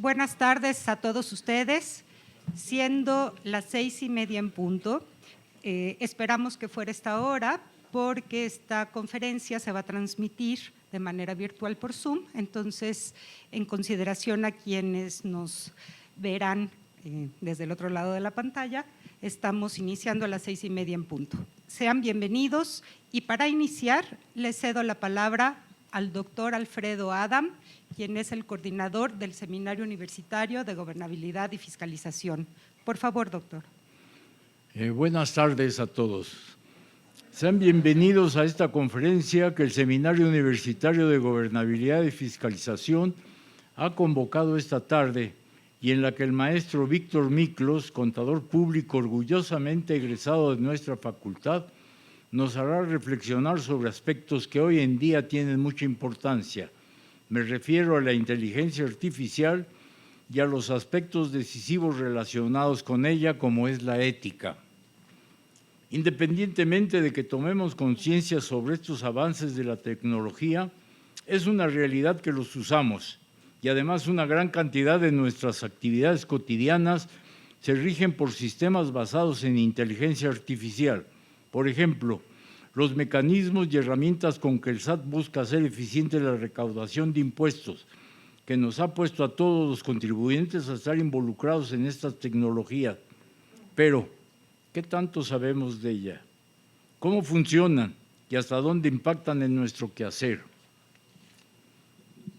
Buenas tardes a todos ustedes. Siendo las 6:30 en punto, esperamos que fuera esta hora porque esta conferencia se va a transmitir de manera virtual por Zoom. Entonces, en consideración a quienes nos verán desde el otro lado de la pantalla, estamos iniciando a las 6:30 en punto. Sean bienvenidos y para iniciar les cedo la palabra al doctor Alfredo Adam, quien es el coordinador del Seminario Universitario de Gobernabilidad y Fiscalización. Por favor, doctor. Buenas tardes a todos. Sean bienvenidos a esta conferencia que el Seminario Universitario de Gobernabilidad y Fiscalización ha convocado esta tarde y en la que el maestro Víctor Miklos, contador público orgullosamente egresado de nuestra facultad, nos hará reflexionar sobre aspectos que hoy en día tienen mucha importancia. Me refiero a la inteligencia artificial y a los aspectos decisivos relacionados con ella, como es la ética. Independientemente de que tomemos conciencia sobre estos avances de la tecnología, es una realidad que los usamos y además una gran cantidad de nuestras actividades cotidianas se rigen por sistemas basados en inteligencia artificial. Por ejemplo, los mecanismos y herramientas con que el SAT busca hacer eficiente la recaudación de impuestos, que nos ha puesto a todos los contribuyentes a estar involucrados en estas tecnologías. Pero, ¿qué tanto sabemos de ella? ¿Cómo funcionan y hasta dónde impactan en nuestro quehacer?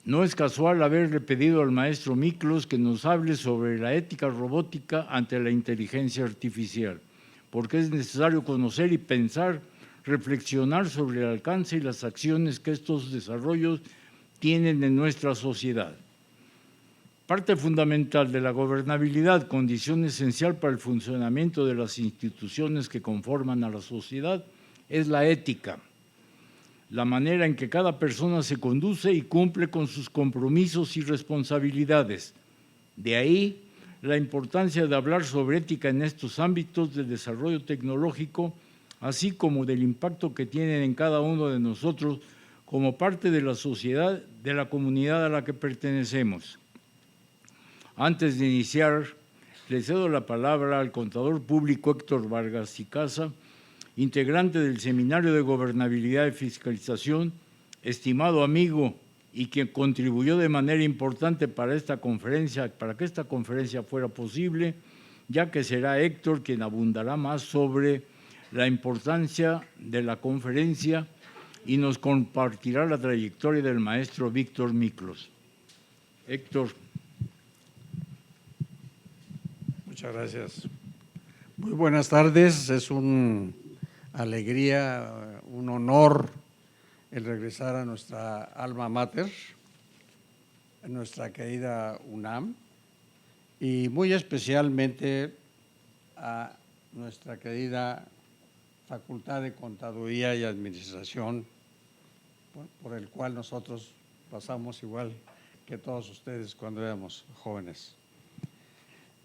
No es casual haberle pedido al maestro Miklos que nos hable sobre la ética robótica ante la inteligencia artificial, porque es necesario conocer y pensar, reflexionar sobre el alcance y las acciones que estos desarrollos tienen en nuestra sociedad. Parte fundamental de la gobernabilidad, condición esencial para el funcionamiento de las instituciones que conforman a la sociedad, es la ética, la manera en que cada persona se conduce y cumple con sus compromisos y responsabilidades. De ahí la importancia de hablar sobre ética en estos ámbitos de desarrollo tecnológico, así como del impacto que tienen en cada uno de nosotros como parte de la sociedad, de la comunidad a la que pertenecemos. Antes de iniciar, le cedo la palabra al contador público Héctor Vargas y Casa, integrante del Seminario de Gobernabilidad y Fiscalización, estimado amigo y quien contribuyó de manera importante para que esta conferencia fuera posible, ya que será Héctor quien abundará más sobre la importancia de la conferencia y nos compartirá la trayectoria del maestro Víctor Miklos. Héctor. Muchas gracias. Muy buenas tardes. Es una alegría, un honor el regresar a nuestra alma mater, a nuestra querida UNAM, y muy especialmente a nuestra querida Facultad de Contaduría y Administración, por el cual nosotros pasamos igual que todos ustedes cuando éramos jóvenes.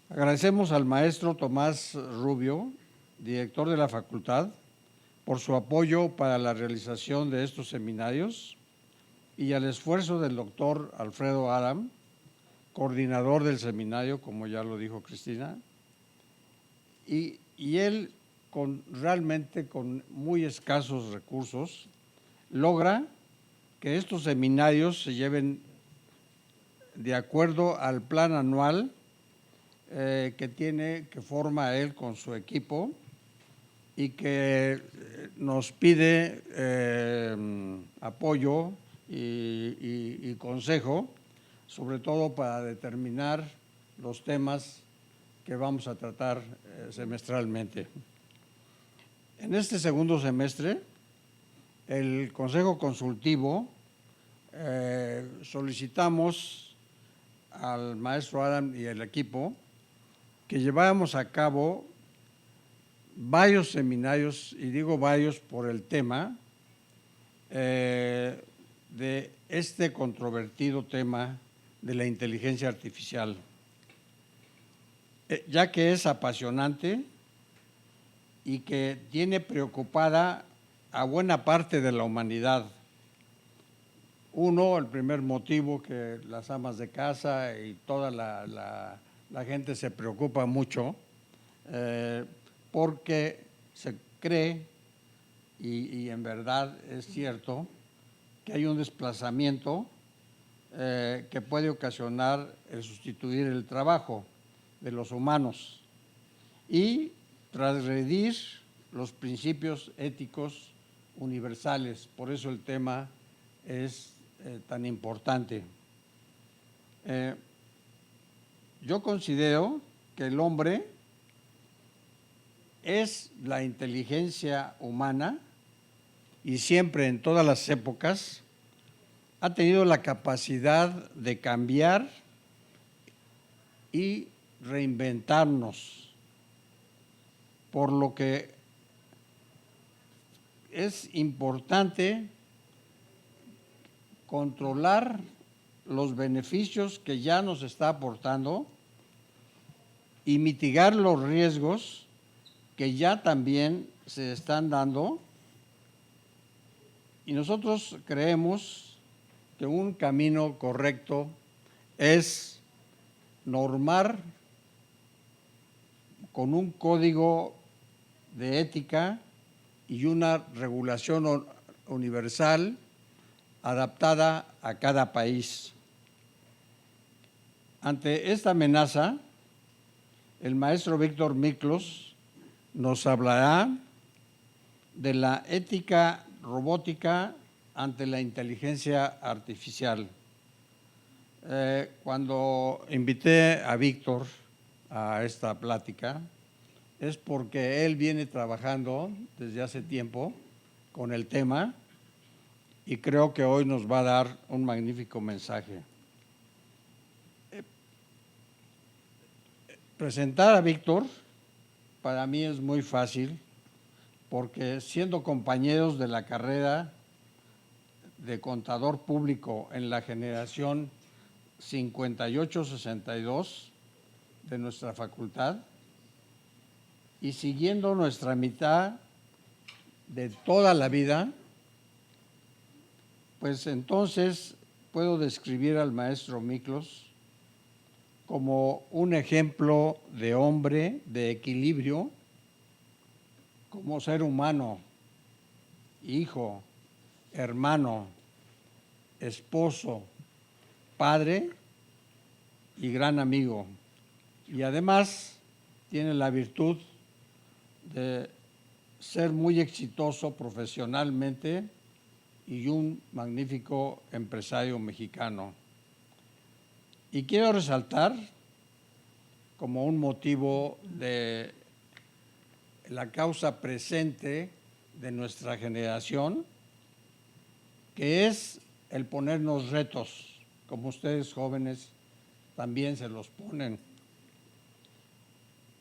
Agradecemos al maestro Tomás Rubio, director de la facultad, por su apoyo para la realización de estos seminarios y al esfuerzo del doctor Alfredo Adam, coordinador del seminario, como ya lo dijo Cristina, y él realmente con muy escasos recursos logra que estos seminarios se lleven de acuerdo al plan anual que forma él con su equipo y que nos pide apoyo y consejo, sobre todo para determinar los temas que vamos a tratar semestralmente. En este segundo semestre, el Consejo Consultivo solicitamos al maestro Adam y el equipo que lleváramos a cabo varios seminarios, y digo varios por el tema, de este controvertido tema de la inteligencia artificial, ya que es apasionante y que tiene preocupada a buena parte de la humanidad. El primer motivo, que las amas de casa y toda la gente se preocupa mucho porque se cree, y en verdad es cierto, que hay un desplazamiento que puede ocasionar el sustituir el trabajo de los humanos y transgredir los principios éticos universales. Por eso el tema es tan importante. Yo considero que el hombre es la inteligencia humana y siempre, en todas las épocas, ha tenido la capacidad de cambiar y reinventarnos, por lo que es importante controlar los beneficios que ya nos está aportando y mitigar los riesgos que ya también se están dando. Y nosotros creemos que un camino correcto es normar con un código de ética y una regulación universal adaptada a cada país. Ante esta amenaza, el maestro Víctor Miklos nos hablará de la ética robótica ante la inteligencia artificial. Cuando invité a Víctor a esta plática, es porque él viene trabajando desde hace tiempo con el tema y creo que hoy nos va a dar un magnífico mensaje. Presentar a Víctor para mí es muy fácil, porque siendo compañeros de la carrera de contador público en la generación 58-62 de nuestra facultad y siguiendo nuestra mitad de toda la vida, pues entonces puedo describir al maestro Miklos como un ejemplo de hombre de equilibrio, como ser humano, hijo, hermano, esposo, padre y gran amigo. Y además tiene la virtud de ser muy exitoso profesionalmente y un magnífico empresario mexicano. Y quiero resaltar como un motivo de la causa presente de nuestra generación, que es el ponernos retos, como ustedes jóvenes también se los ponen.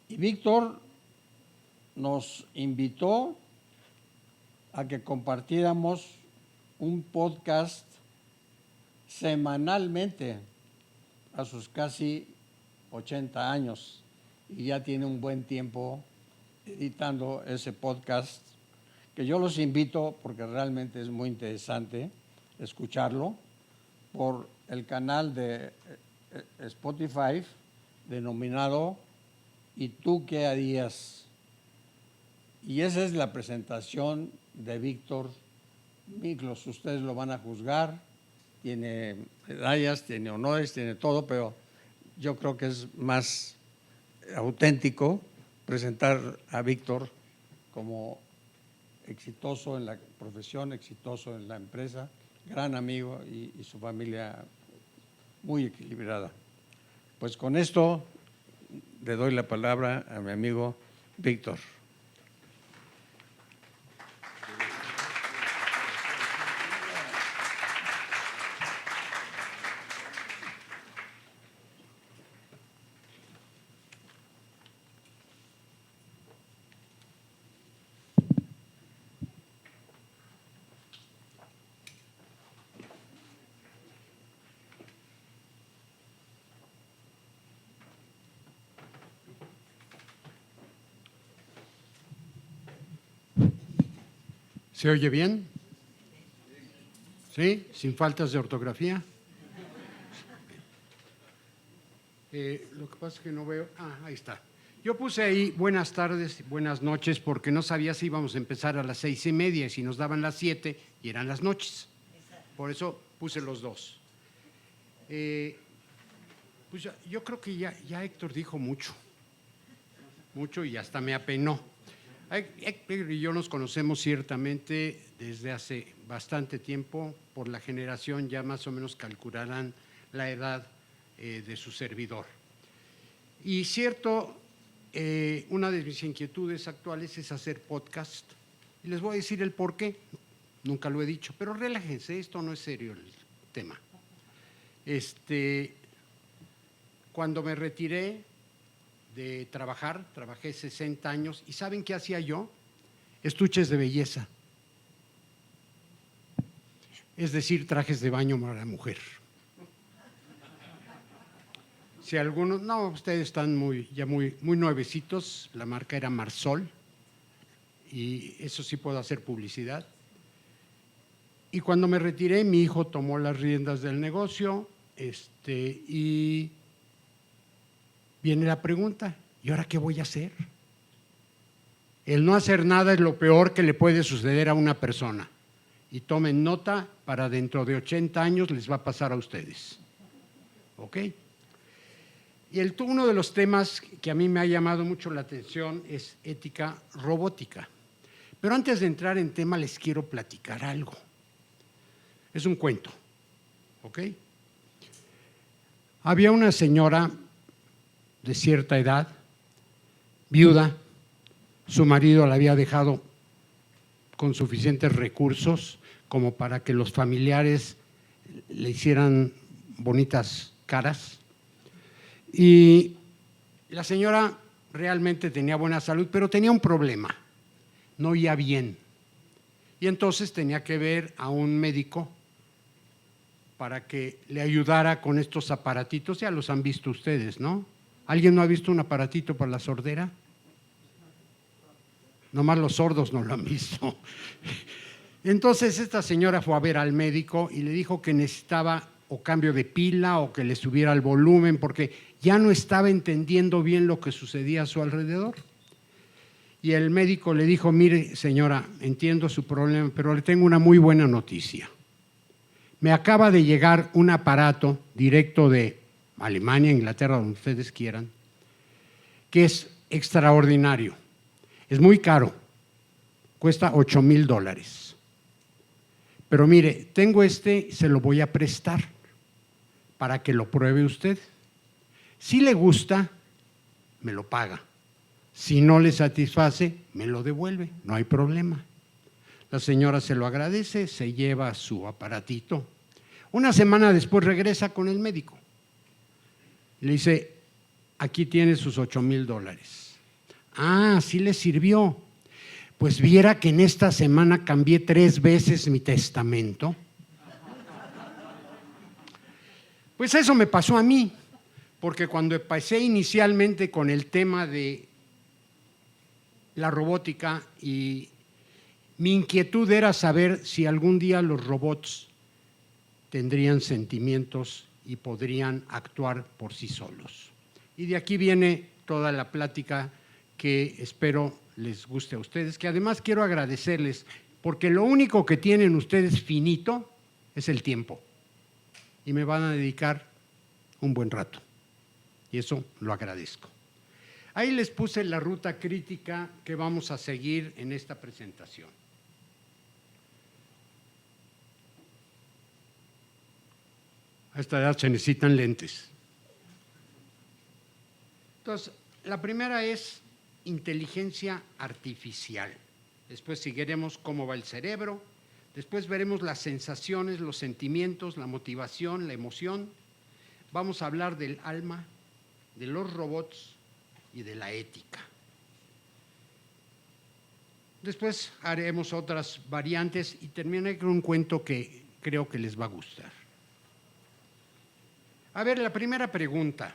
Y Víctor nos invitó a que compartiéramos un podcast semanalmente a sus casi 80 años, y ya tiene un buen tiempo editando ese podcast, que yo los invito, porque realmente es muy interesante escucharlo, por el canal de Spotify denominado ¿Y tú qué harías? Y esa es la presentación de Víctor Miklos. Ustedes lo van a juzgar, tiene medallas, tiene honores, tiene todo, pero yo creo que es más auténtico presentar a Víctor como exitoso en la profesión, exitoso en la empresa, gran amigo y su familia muy equilibrada. Pues con esto le doy la palabra a mi amigo Víctor. ¿Se oye bien? ¿Sí? Sin faltas de ortografía. Lo que pasa es que no veo… ahí está. Yo puse ahí buenas tardes, buenas noches, porque no sabía si íbamos a empezar a las 6:30 y si nos daban las 7 y eran las noches. Por eso puse los dos. Pues yo creo que ya Héctor dijo mucho y hasta me apenó. Héctor y yo nos conocemos ciertamente desde hace bastante tiempo, por la generación ya más o menos calcularán la edad de su servidor. Y cierto, una de mis inquietudes actuales es hacer podcast, y les voy a decir el por qué, nunca lo he dicho, pero relájense, esto no es serio el tema. Cuando me retiré de trabajar, trabajé 60 años, ¿y saben qué hacía yo? Estuches de belleza. Es decir, trajes de baño para la mujer. Si algunos, no, ustedes están ya muy nuevecitos, la marca era Marsol, y eso sí puedo hacer publicidad. Y cuando me retiré, mi hijo tomó las riendas del negocio, y viene la pregunta, ¿y ahora qué voy a hacer? El no hacer nada es lo peor que le puede suceder a una persona. Y tomen nota, para dentro de 80 años les va a pasar a ustedes. ¿Ok? Y uno de los temas que a mí me ha llamado mucho la atención es ética robótica. Pero antes de entrar en tema les quiero platicar algo. Es un cuento, ¿ok? Había una señora de cierta edad, viuda, su marido la había dejado con suficientes recursos como para que los familiares le hicieran bonitas caras. Y la señora realmente tenía buena salud, pero tenía un problema, no oía bien. Y entonces tenía que ver a un médico para que le ayudara con estos aparatitos. Ya los han visto ustedes, ¿no? ¿Alguien no ha visto un aparatito para la sordera? Nomás los sordos no lo han visto. Entonces esta señora fue a ver al médico y le dijo que necesitaba o cambio de pila o que le subiera el volumen porque ya no estaba entendiendo bien lo que sucedía a su alrededor. Y el médico le dijo, mire señora, entiendo su problema, pero le tengo una muy buena noticia. Me acaba de llegar un aparato directo de Alemania, Inglaterra, donde ustedes quieran, que es extraordinario. Es muy caro, cuesta $8,000. Pero mire, tengo se lo voy a prestar para que lo pruebe usted. Si le gusta, me lo paga. Si no le satisface, me lo devuelve, no hay problema. La señora se lo agradece, se lleva su aparatito. Una semana después regresa con el médico. Le dice, aquí tiene sus $8,000. Ah, sí le sirvió. Pues viera que en esta semana cambié 3 veces mi testamento. Pues eso me pasó a mí, porque cuando empecé inicialmente con el tema de la robótica y mi inquietud era saber si algún día los robots tendrían sentimientos y podrían actuar por sí solos. Y de aquí viene toda la plática que espero les guste a ustedes, que además quiero agradecerles, porque lo único que tienen ustedes finito es el tiempo, y me van a dedicar un buen rato, y eso lo agradezco. Ahí les puse la ruta crítica que vamos a seguir en esta presentación. A esta edad se necesitan lentes. Entonces, la primera es inteligencia artificial. Después seguiremos cómo va el cerebro. Después veremos las sensaciones, los sentimientos, la motivación, la emoción. Vamos a hablar del alma, de los robots y de la ética. Después haremos otras variantes y terminaré con un cuento que creo que les va a gustar. A ver, la primera pregunta,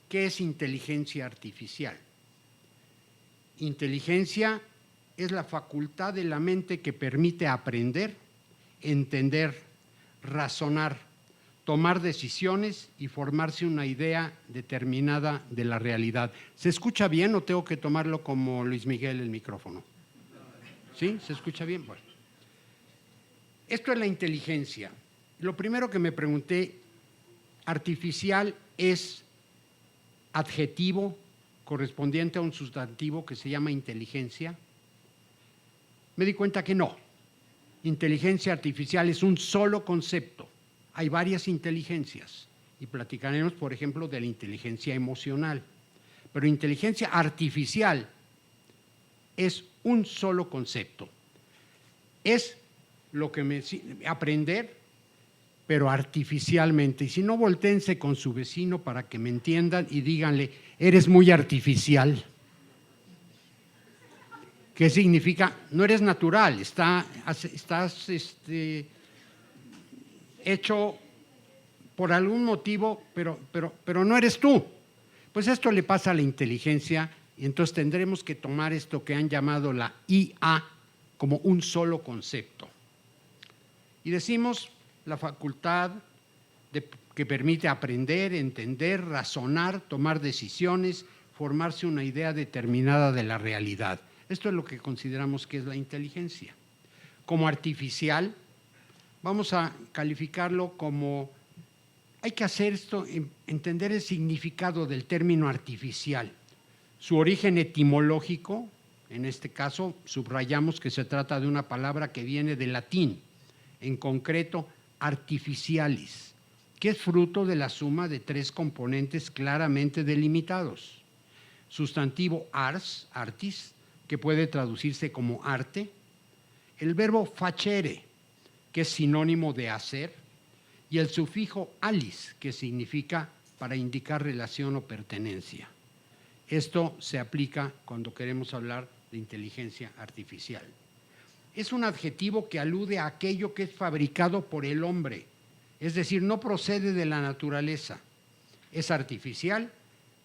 ¿qué es inteligencia artificial? Inteligencia es la facultad de la mente que permite aprender, entender, razonar, tomar decisiones y formarse una idea determinada de la realidad. ¿Se escucha bien o tengo que tomarlo como Luis Miguel el micrófono? ¿Sí? ¿Se escucha bien? Bueno. Esto es la inteligencia. Lo primero que me pregunté, artificial es adjetivo correspondiente a un sustantivo que se llama inteligencia. Me di cuenta que no. Inteligencia artificial es un solo concepto. Hay varias inteligencias y platicaremos, por ejemplo, de la inteligencia emocional. Pero inteligencia artificial es un solo concepto. Es lo que aprender, pero artificialmente. Y si no, voltéense con su vecino para que me entiendan y díganle, eres muy artificial. ¿Qué significa? No eres natural, estás hecho por algún motivo, pero no eres tú. Pues esto le pasa a la inteligencia y entonces tendremos que tomar esto que han llamado la IA como un solo concepto. Y decimos la facultad que permite aprender, entender, razonar, tomar decisiones, formarse una idea determinada de la realidad. Esto es lo que consideramos que es la inteligencia. Como artificial, vamos a calificarlo como, hay que hacer esto, entender el significado del término artificial. Su origen etimológico, en este caso, subrayamos que se trata de una palabra que viene del latín, en concreto, artificialis, que es fruto de la suma de tres componentes claramente delimitados. Sustantivo ars, artis, que puede traducirse como arte, el verbo facere, que es sinónimo de hacer, y el sufijo alis, que significa para indicar relación o pertenencia. Esto se aplica cuando queremos hablar de inteligencia artificial. Es un adjetivo que alude a aquello que es fabricado por el hombre, es decir, no procede de la naturaleza, es artificial,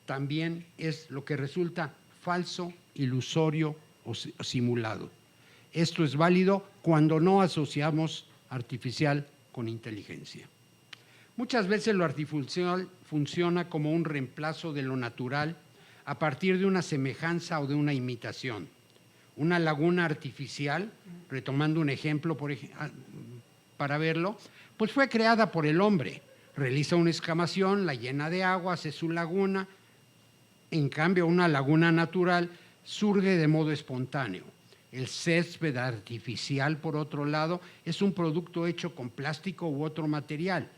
también es lo que resulta falso, ilusorio o simulado. Esto es válido cuando no asociamos artificial con inteligencia. Muchas veces lo artificial funciona como un reemplazo de lo natural a partir de una semejanza o de una imitación. Una laguna artificial, retomando un ejemplo para verlo, pues fue creada por el hombre. Realiza una excavación, la llena de agua, hace su laguna. En cambio, una laguna natural surge de modo espontáneo. El césped artificial, por otro lado, es un producto hecho con plástico u otro material.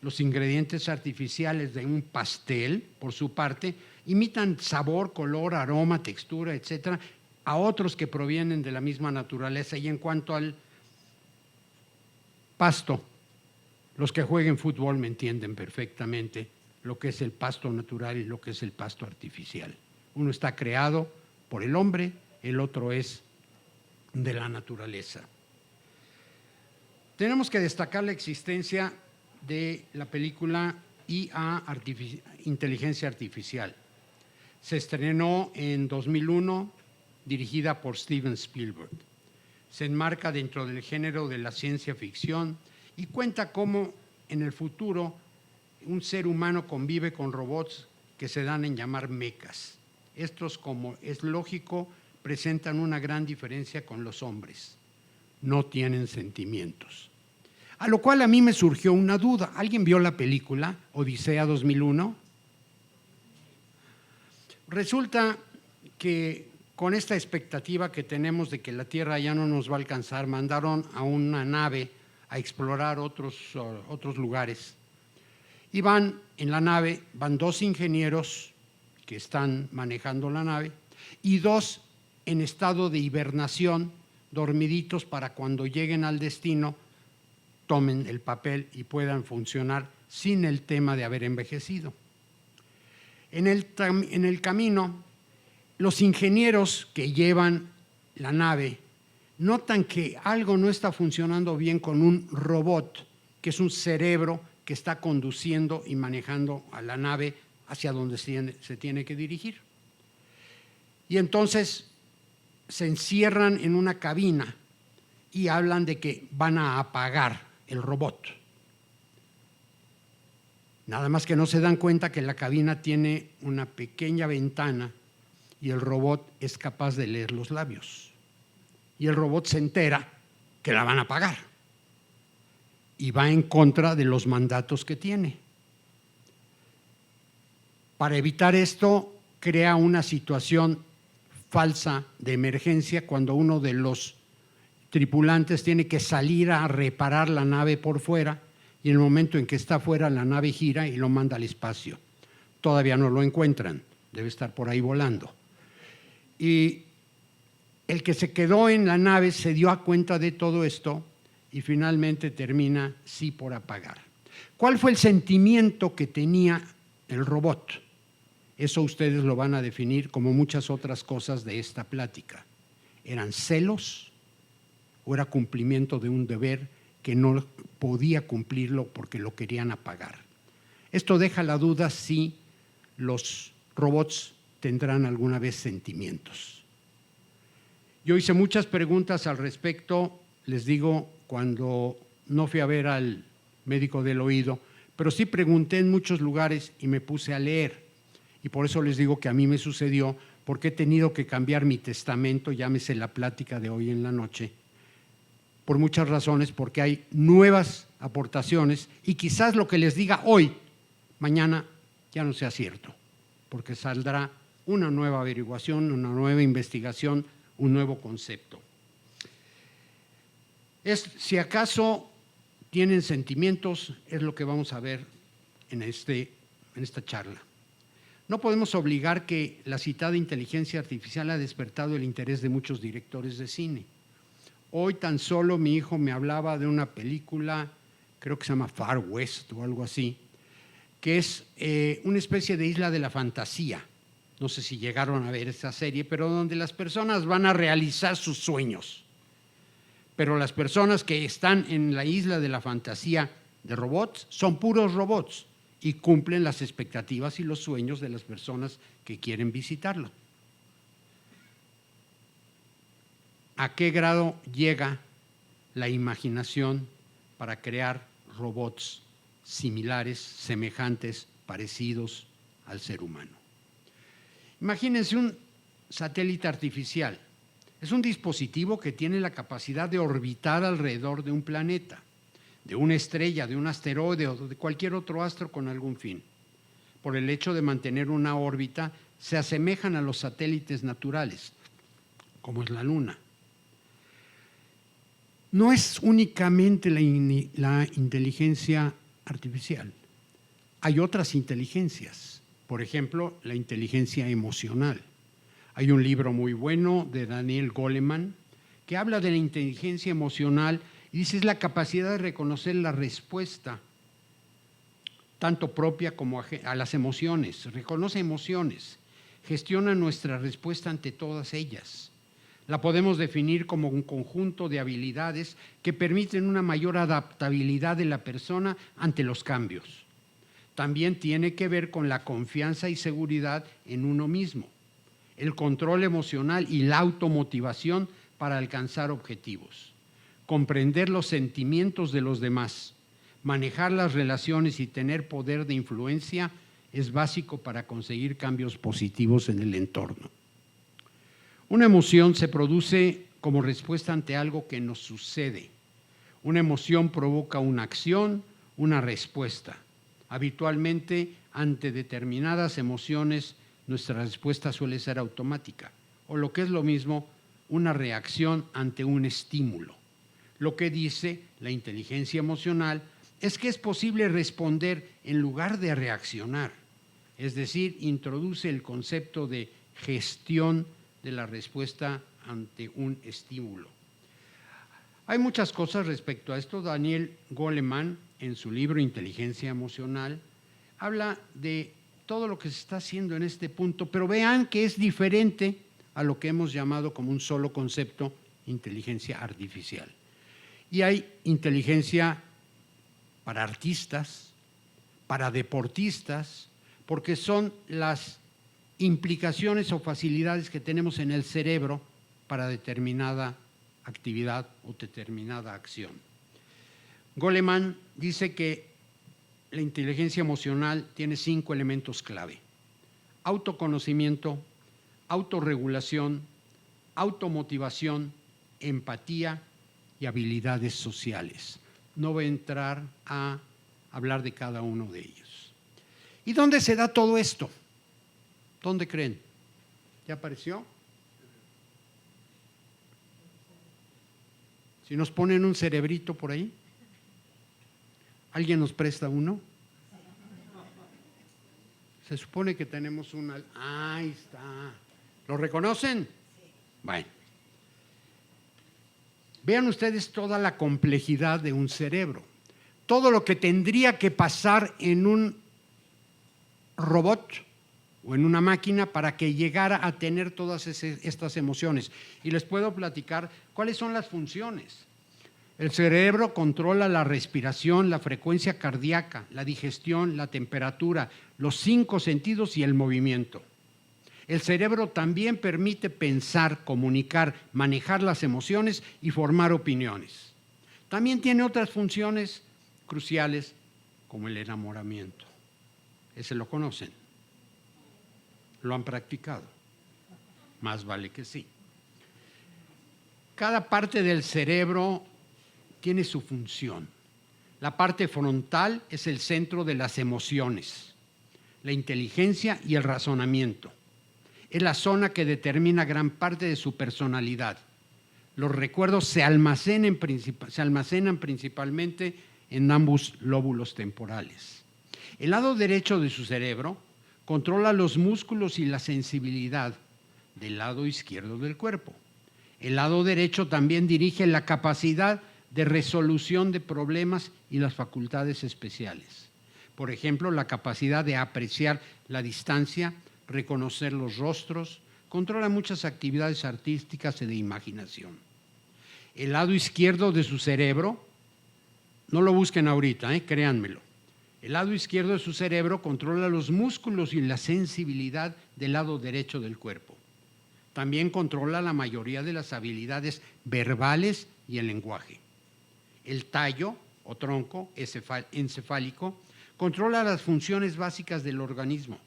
Los ingredientes artificiales de un pastel, por su parte, imitan sabor, color, aroma, textura, etcétera, a otros que provienen de la misma naturaleza. Y en cuanto al pasto, los que jueguen fútbol me entienden perfectamente lo que es el pasto natural y lo que es el pasto artificial. Uno está creado por el hombre, el otro es de la naturaleza. Tenemos que destacar la existencia de la película IA, Inteligencia Artificial. Se estrenó en 2001, dirigida por Steven Spielberg. Se enmarca dentro del género de la ciencia ficción y cuenta cómo en el futuro un ser humano convive con robots que se dan en llamar mecas. Estos, como es lógico, presentan una gran diferencia con los hombres. No tienen sentimientos. A lo cual a mí me surgió una duda. ¿Alguien vio la película Odisea 2001? Resulta que con esta expectativa que tenemos de que la Tierra ya no nos va a alcanzar, mandaron a una nave a explorar otros lugares. Y en la nave van 2 ingenieros que están manejando la nave y 2 en estado de hibernación, dormiditos para cuando lleguen al destino, tomen el papel y puedan funcionar sin el tema de haber envejecido. En el camino, los ingenieros que llevan la nave notan que algo no está funcionando bien con un robot, que es un cerebro que está conduciendo y manejando a la nave hacia donde se tiene que dirigir. Y entonces se encierran en una cabina y hablan de que van a apagar el robot. Nada más que no se dan cuenta que la cabina tiene una pequeña ventana y el robot es capaz de leer los labios. Y el robot se entera que la van a pagar y va en contra de los mandatos que tiene. Para evitar esto, crea una situación falsa de emergencia cuando uno de los tripulantes tiene que salir a reparar la nave por fuera y en el momento en que está fuera la nave gira y lo manda al espacio. Todavía no lo encuentran, debe estar por ahí volando. Y el que se quedó en la nave se dio cuenta de todo esto y finalmente termina sí por apagar. ¿Cuál fue el sentimiento que tenía el robot? Eso ustedes lo van a definir como muchas otras cosas de esta plática. ¿Eran celos o era cumplimiento de un deber que no podía cumplirlo porque lo querían apagar? Esto deja la duda si los robots tendrán alguna vez sentimientos. Yo hice muchas preguntas al respecto, les digo, cuando no fui a ver al médico del oído, pero sí pregunté en muchos lugares y me puse a leer. Y por eso les digo que a mí me sucedió, porque he tenido que cambiar mi testamento, llámese la plática de hoy en la noche, por muchas razones, porque hay nuevas aportaciones y quizás lo que les diga hoy, mañana ya no sea cierto, porque saldrá una nueva averiguación, una nueva investigación, un nuevo concepto. Si acaso tienen sentimientos, es lo que vamos a ver en esta charla. No podemos obligar que la citada inteligencia artificial ha despertado el interés de muchos directores de cine. Hoy tan solo mi hijo me hablaba de una película, creo que se llama Far West o algo así, que es una especie de isla de la fantasía. No sé si llegaron a ver esa serie, pero donde las personas van a realizar sus sueños. Pero las personas que están en la isla de la fantasía de robots son puros robots y cumplen las expectativas y los sueños de las personas que quieren visitarlo. ¿A qué grado llega la imaginación para crear robots similares, semejantes, parecidos al ser humano? Imagínense un satélite artificial. Es un dispositivo que tiene la capacidad de orbitar alrededor de un planeta, de una estrella, de un asteroide o de cualquier otro astro con algún fin. Por el hecho de mantener una órbita, se asemejan a los satélites naturales, como es la Luna. No es únicamente la inteligencia artificial. Hay otras inteligencias, por ejemplo, la inteligencia emocional. Hay un libro muy bueno de Daniel Goleman que habla de la inteligencia emocional y dice es la capacidad de reconocer la respuesta, tanto propia como a las emociones. Reconoce emociones, gestiona nuestra respuesta ante todas ellas. La podemos definir como un conjunto de habilidades que permiten una mayor adaptabilidad de la persona ante los cambios. También tiene que ver con la confianza y seguridad en uno mismo, el control emocional y la automotivación para alcanzar objetivos, comprender los sentimientos de los demás, manejar las relaciones y tener poder de influencia es básico para conseguir cambios positivos en el entorno. Una emoción se produce como respuesta ante algo que nos sucede. Una emoción provoca una acción, una respuesta. Habitualmente, ante determinadas emociones, nuestra respuesta suele ser automática, o lo que es lo mismo, una reacción ante un estímulo. Lo que dice la inteligencia emocional es que es posible responder en lugar de reaccionar, es decir, introduce el concepto de gestión de la respuesta ante un estímulo. Hay muchas cosas respecto a esto. Daniel Goleman, en su libro Inteligencia Emocional, habla de todo lo que se está haciendo en este punto, pero vean que es diferente a lo que hemos llamado como un solo concepto, inteligencia artificial. Y hay inteligencia para artistas, para deportistas, porque son las implicaciones o facilidades que tenemos en el cerebro para determinada actividad o determinada acción. Goleman dice que la inteligencia emocional tiene 5 elementos clave: autoconocimiento, autorregulación, automotivación, empatía y habilidades sociales. No voy a entrar a hablar de cada uno de ellos. ¿Y dónde se da todo esto? ¿Dónde creen? ¿Ya apareció? Si nos ponen un cerebrito por ahí, ¿alguien nos presta uno? Se supone que tenemos una. Ahí está. ¿Lo reconocen? Bueno. Vean ustedes toda la complejidad de un cerebro. Todo lo que tendría que pasar en un robot o en una máquina para que llegara a tener todas estas emociones. Y les puedo platicar cuáles son las funciones. El cerebro controla la respiración, la frecuencia cardíaca, la digestión, la temperatura, los 5 sentidos y el movimiento. El cerebro también permite pensar, comunicar, manejar las emociones y formar opiniones. También tiene otras funciones cruciales como el enamoramiento. Ese lo conocen. Lo han practicado. Más vale que sí. Cada parte del cerebro tiene su función. La parte frontal es el centro de las emociones, la inteligencia y el razonamiento. Es la zona que determina gran parte de su personalidad. Los recuerdos se almacenan principalmente en ambos lóbulos temporales. El lado derecho de su cerebro controla los músculos y la sensibilidad del lado izquierdo del cuerpo. El lado derecho también dirige la capacidad de resolución de problemas y las facultades especiales. Por ejemplo, la capacidad de apreciar la distancia, reconocer los rostros, controla muchas actividades artísticas y de imaginación. El lado izquierdo de su cerebro, no lo busquen ahorita, créanmelo. El lado izquierdo de su cerebro controla los músculos y la sensibilidad del lado derecho del cuerpo. También controla la mayoría de las habilidades verbales y el lenguaje. El tallo o tronco encefálico controla las funciones básicas del organismo,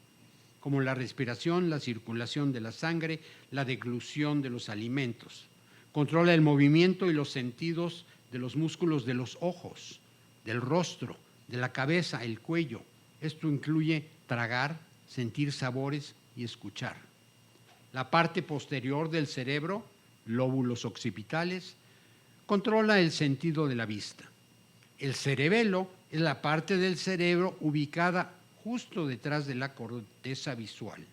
como la respiración, la circulación de la sangre, la deglución de los alimentos. Controla el movimiento y los sentidos de los músculos de los ojos, del rostro, de la cabeza, el cuello. Esto incluye tragar, sentir sabores y escuchar. La parte posterior del cerebro, lóbulos occipitales, controla el sentido de la vista. El cerebelo es la parte del cerebro ubicada justo detrás de la corteza visual.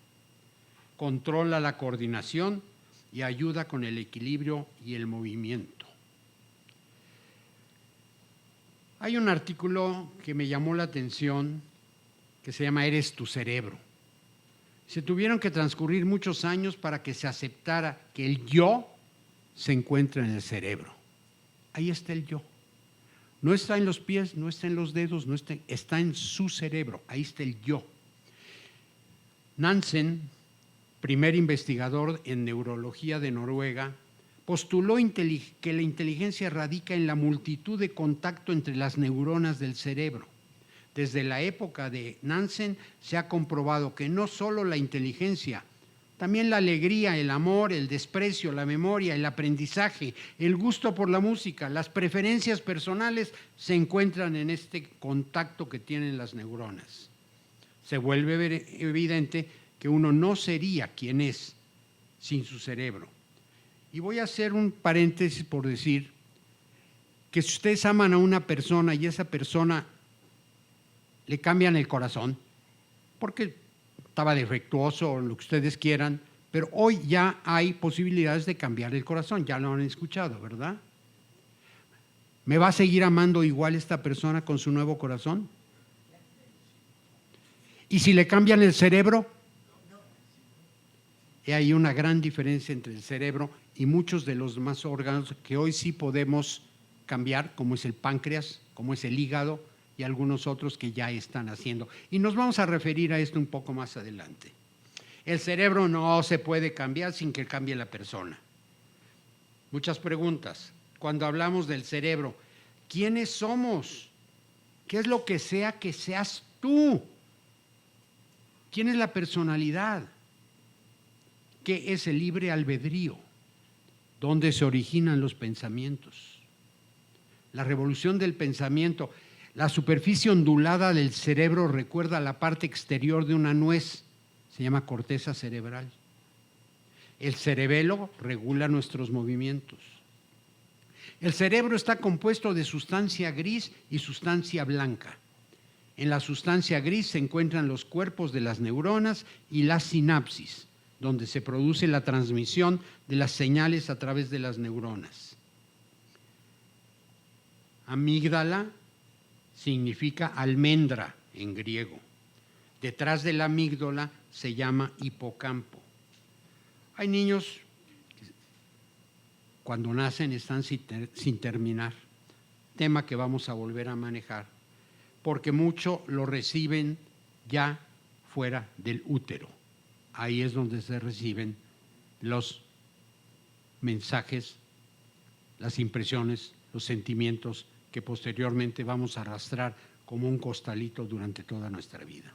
Controla la coordinación y ayuda con el equilibrio y el movimiento. Hay un artículo que me llamó la atención que se llama Eres tu cerebro. Se tuvieron que transcurrir muchos años para que se aceptara que el yo se encuentra en el cerebro. Ahí está el yo. No está en los pies, no está en los dedos, está en su cerebro. Ahí está el yo. Nansen, primer investigador en neurología de Noruega, postuló que la inteligencia radica en la multitud de contacto entre las neuronas del cerebro. Desde la época de Nansen se ha comprobado que no solo la inteligencia, también la alegría, el amor, el desprecio, la memoria, el aprendizaje, el gusto por la música, las preferencias personales se encuentran en este contacto que tienen las neuronas. Se vuelve evidente que uno no sería quien es sin su cerebro. Y voy a hacer un paréntesis por decir que si ustedes aman a una persona y esa persona le cambian el corazón, porque estaba defectuoso o lo que ustedes quieran, pero hoy ya hay posibilidades de cambiar el corazón, ya lo han escuchado, ¿verdad? ¿Me va a seguir amando igual esta persona con su nuevo corazón? ¿Y si le cambian el cerebro? Y hay una gran diferencia entre el cerebro y muchos de los demás órganos que hoy sí podemos cambiar, como es el páncreas, como es el hígado y algunos otros que ya están haciendo. Y nos vamos a referir a esto un poco más adelante. El cerebro no se puede cambiar sin que cambie la persona. Muchas preguntas. Cuando hablamos del cerebro, ¿quiénes somos? ¿Qué es lo que sea que seas tú? ¿Quién es la personalidad? ¿Qué es el libre albedrío? ¿Dónde se originan los pensamientos? La revolución del pensamiento. La superficie ondulada del cerebro recuerda la parte exterior de una nuez. Se llama corteza cerebral. El cerebelo regula nuestros movimientos. El cerebro está compuesto de sustancia gris y sustancia blanca. En la sustancia gris se encuentran los cuerpos de las neuronas y las sinapsis, donde se produce la transmisión de las señales a través de las neuronas. Amígdala significa almendra en griego. Detrás de la amígdala se llama hipocampo. Hay niños que cuando nacen están sin terminar, tema que vamos a volver a manejar, porque mucho lo reciben ya fuera del útero. Ahí es donde se reciben los mensajes, las impresiones, los sentimientos que posteriormente vamos a arrastrar como un costalito durante toda nuestra vida.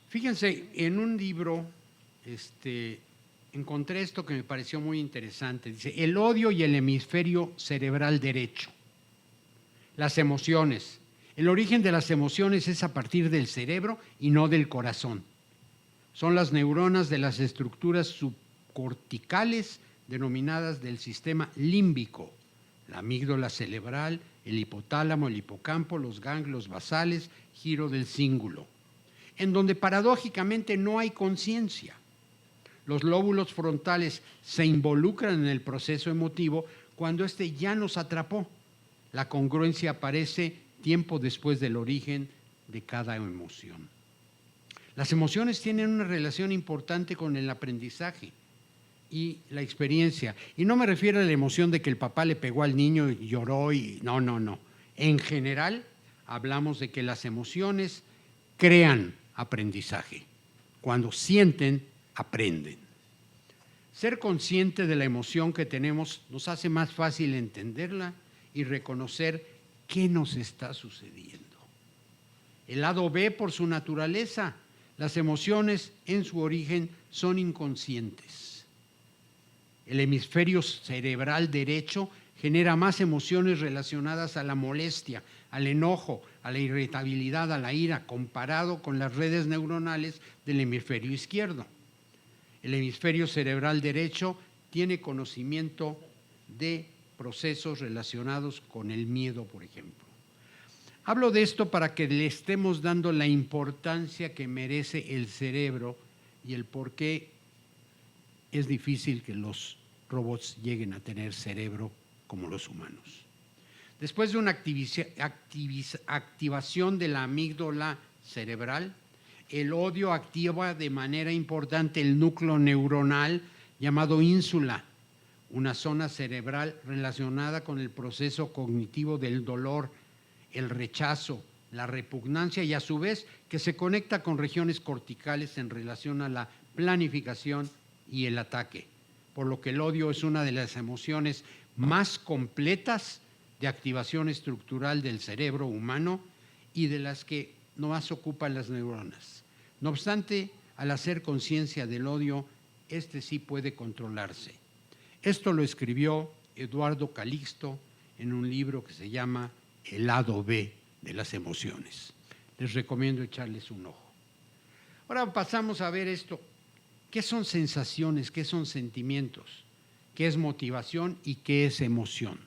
Fíjense, en un libro encontré esto que me pareció muy interesante. Dice, el odio y el hemisferio cerebral derecho. Las emociones. El origen de las emociones es a partir del cerebro y no del corazón. Son las neuronas de las estructuras subcorticales denominadas del sistema límbico, la amígdala cerebral, el hipotálamo, el hipocampo, los ganglios basales, giro del cíngulo, en donde paradójicamente no hay conciencia. Los lóbulos frontales se involucran en el proceso emotivo cuando éste ya nos atrapó. La congruencia aparece tiempo después del origen de cada emoción. Las emociones tienen una relación importante con el aprendizaje y la experiencia. Y no me refiero a la emoción de que el papá le pegó al niño y lloró y no. En general, hablamos de que las emociones crean aprendizaje. Cuando sienten, aprenden. Ser consciente de la emoción que tenemos nos hace más fácil entenderla y reconocer qué nos está sucediendo. El lado B, por su naturaleza, las emociones en su origen son inconscientes. El hemisferio cerebral derecho genera más emociones relacionadas a la molestia, al enojo, a la irritabilidad, a la ira, comparado con las redes neuronales del hemisferio izquierdo. El hemisferio cerebral derecho tiene conocimiento de procesos relacionados con el miedo, por ejemplo. Hablo de esto para que le estemos dando la importancia que merece el cerebro y el por qué es difícil que los robots lleguen a tener cerebro como los humanos. Después de una activación de la amígdala cerebral, el odio activa de manera importante el núcleo neuronal llamado ínsula, una zona cerebral relacionada con el proceso cognitivo del dolor, el rechazo, la repugnancia y a su vez que se conecta con regiones corticales en relación a la planificación y el ataque, por lo que el odio es una de las emociones más completas de activación estructural del cerebro humano y de las que no más ocupan las neuronas. No obstante, al hacer conciencia del odio, este sí puede controlarse. Esto lo escribió Eduardo Calixto en un libro que se llama El lado B de las emociones. Les recomiendo echarles un ojo. Ahora pasamos a ver esto. ¿Qué son sensaciones? ¿Qué son sentimientos? ¿Qué es motivación y qué es emoción?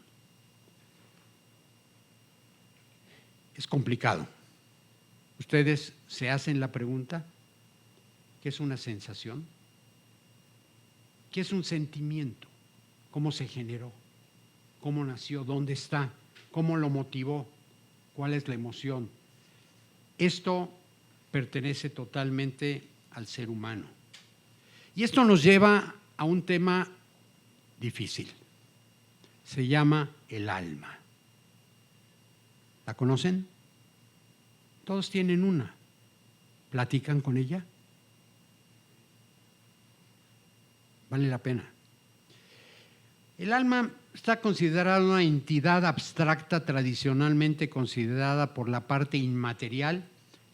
Es complicado. ¿Ustedes se hacen la pregunta? ¿Qué es una sensación? ¿Qué es un sentimiento? ¿Cómo se generó? ¿Cómo nació? ¿Dónde está? ¿Cómo lo motivó? ¿Cuál es la emoción? Esto pertenece totalmente al ser humano. Y esto nos lleva a un tema difícil. Se llama el alma. ¿La conocen? Todos tienen una. ¿Platican con ella? Vale la pena. El alma está considerada una entidad abstracta tradicionalmente considerada por la parte inmaterial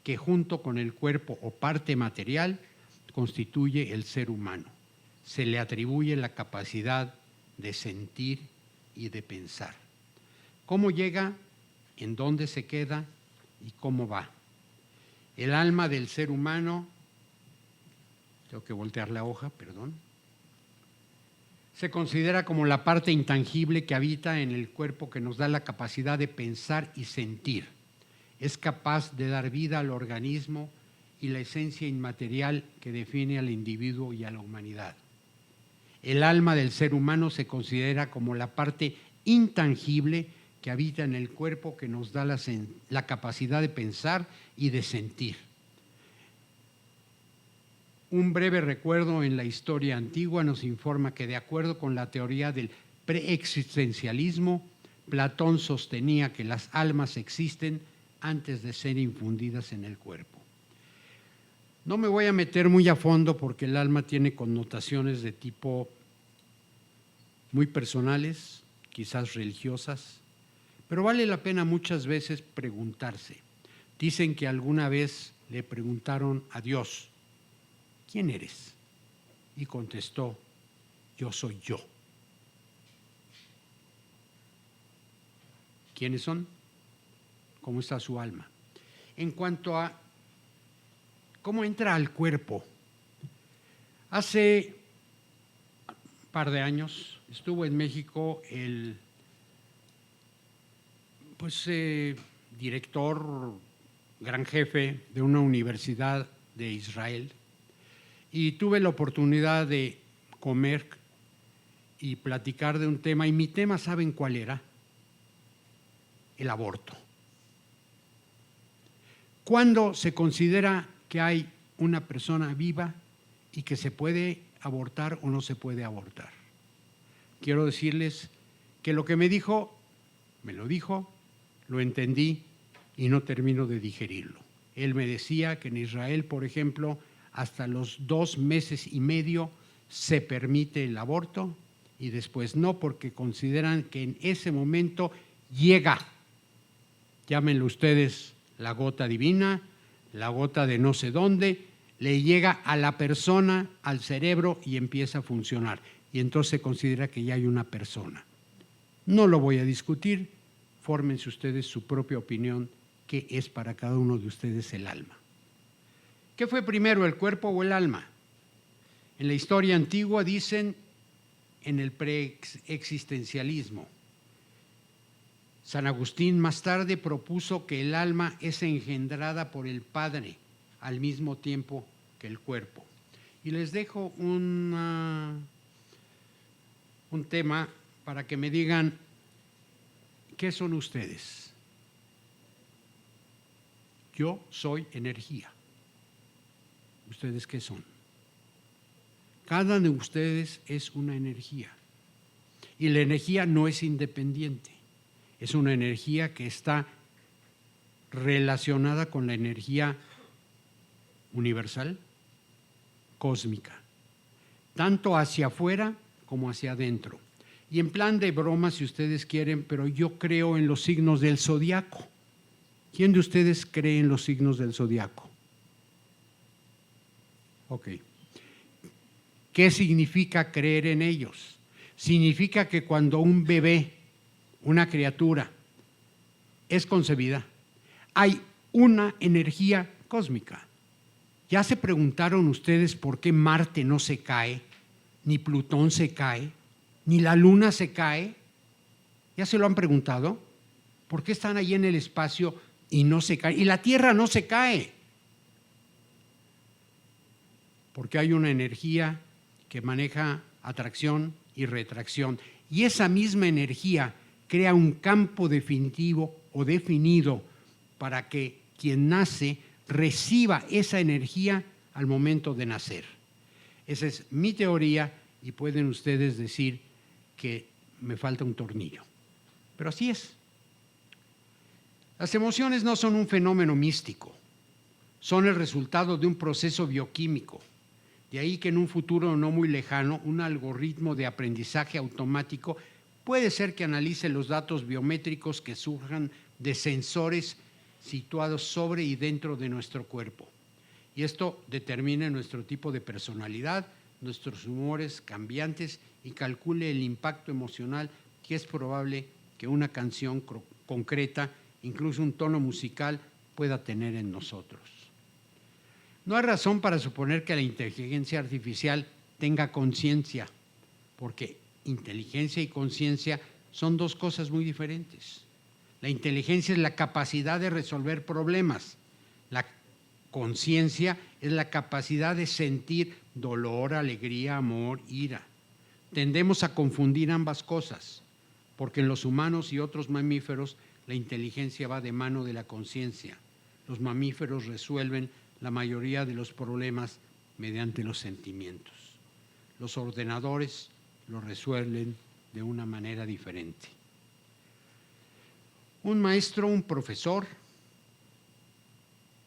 que junto con el cuerpo o parte material constituye el ser humano. Se le atribuye la capacidad de sentir y de pensar. ¿Cómo llega? ¿En dónde se queda? ¿Y cómo va? El alma del ser humano, tengo que voltear la hoja, perdón, se considera como la parte intangible que habita en el cuerpo que nos da la capacidad de pensar y sentir. Es capaz de dar vida al organismo y la esencia inmaterial que define al individuo y a la humanidad. El alma del ser humano se considera como la parte intangible que habita en el cuerpo que nos da la capacidad de pensar y de sentir. Un breve recuerdo en la historia antigua nos informa que de acuerdo con la teoría del preexistencialismo, Platón sostenía que las almas existen antes de ser infundidas en el cuerpo. No me voy a meter muy a fondo porque el alma tiene connotaciones de tipo muy personales, quizás religiosas, pero vale la pena muchas veces preguntarse. Dicen que alguna vez le preguntaron a Dios, ¿quién eres? Y contestó, yo soy yo. ¿Quiénes son? ¿Cómo está su alma? En cuanto a cómo entra al cuerpo, hace un par de años estuvo en México el director, gran jefe de una universidad de Israel, y tuve la oportunidad de comer y platicar de un tema, y mi tema, ¿saben cuál era? El aborto. ¿Cuándo se considera que hay una persona viva y que se puede abortar o no se puede abortar? Quiero decirles que lo que me dijo, me lo dijo, lo entendí y no termino de digerirlo. Él me decía que en Israel, por ejemplo, hasta los 2 meses y medio se permite el aborto y después no, porque consideran que en ese momento llega, llámenlo ustedes, la gota divina, la gota de no sé dónde, le llega a la persona, al cerebro y empieza a funcionar. Y entonces se considera que ya hay una persona. No lo voy a discutir, fórmense ustedes su propia opinión, qué es para cada uno de ustedes el alma. ¿Qué fue primero, el cuerpo o el alma? En la historia antigua dicen en el preexistencialismo. San Agustín más tarde propuso que el alma es engendrada por el Padre al mismo tiempo que el cuerpo. Y les dejo un tema para que me digan qué son ustedes. Yo soy energía. ¿Ustedes qué son? Cada uno de ustedes es una energía. Y la energía no es independiente. Es una energía que está relacionada con la energía universal, cósmica, tanto hacia afuera como hacia adentro. Y en plan de broma, si ustedes quieren, pero yo creo en los signos del zodiaco. ¿Quién de ustedes cree en los signos del zodiaco? Ok. ¿Qué significa creer en ellos? Significa que cuando un bebé, una criatura, es concebida, hay una energía cósmica. ¿Ya se preguntaron ustedes por qué Marte no se cae, ni Plutón se cae, ni la Luna se cae? ¿Ya se lo han preguntado? ¿Por qué están ahí en el espacio y no se caen? Y la Tierra no se cae. Porque hay una energía que maneja atracción y retracción. Y esa misma energía crea un campo definitivo o definido para que quien nace reciba esa energía al momento de nacer. Esa es mi teoría y pueden ustedes decir que me falta un tornillo. Pero así es. Las emociones no son un fenómeno místico, son el resultado de un proceso bioquímico. De ahí que en un futuro no muy lejano, un algoritmo de aprendizaje automático Puede ser que analice los datos biométricos que surjan de sensores situados sobre y dentro de nuestro cuerpo. Y esto determine nuestro tipo de personalidad, nuestros humores cambiantes y calcule el impacto emocional que es probable que una canción concreta, incluso un tono musical, pueda tener en nosotros. No hay razón para suponer que la inteligencia artificial tenga conciencia, porque inteligencia y conciencia son dos cosas muy diferentes. La inteligencia es la capacidad de resolver problemas. La conciencia es la capacidad de sentir dolor, alegría, amor, ira. Tendemos a confundir ambas cosas, porque en los humanos y otros mamíferos la inteligencia va de mano de la conciencia. Los mamíferos resuelven la mayoría de los problemas mediante los sentimientos. Los ordenadores lo resuelven de una manera diferente. Un maestro, un profesor,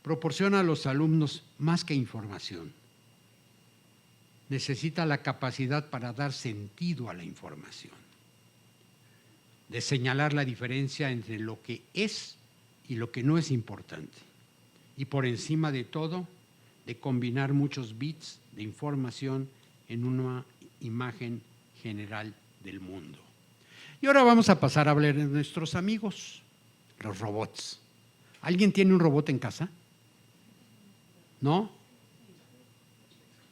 proporciona a los alumnos más que información. Necesita la capacidad para dar sentido a la información, de señalar la diferencia entre lo que es y lo que no es importante. Y por encima de todo, de combinar muchos bits de información en una imagen general del mundo. Y ahora vamos a pasar a hablar de nuestros amigos, los robots. ¿Alguien tiene un robot en casa? ¿No?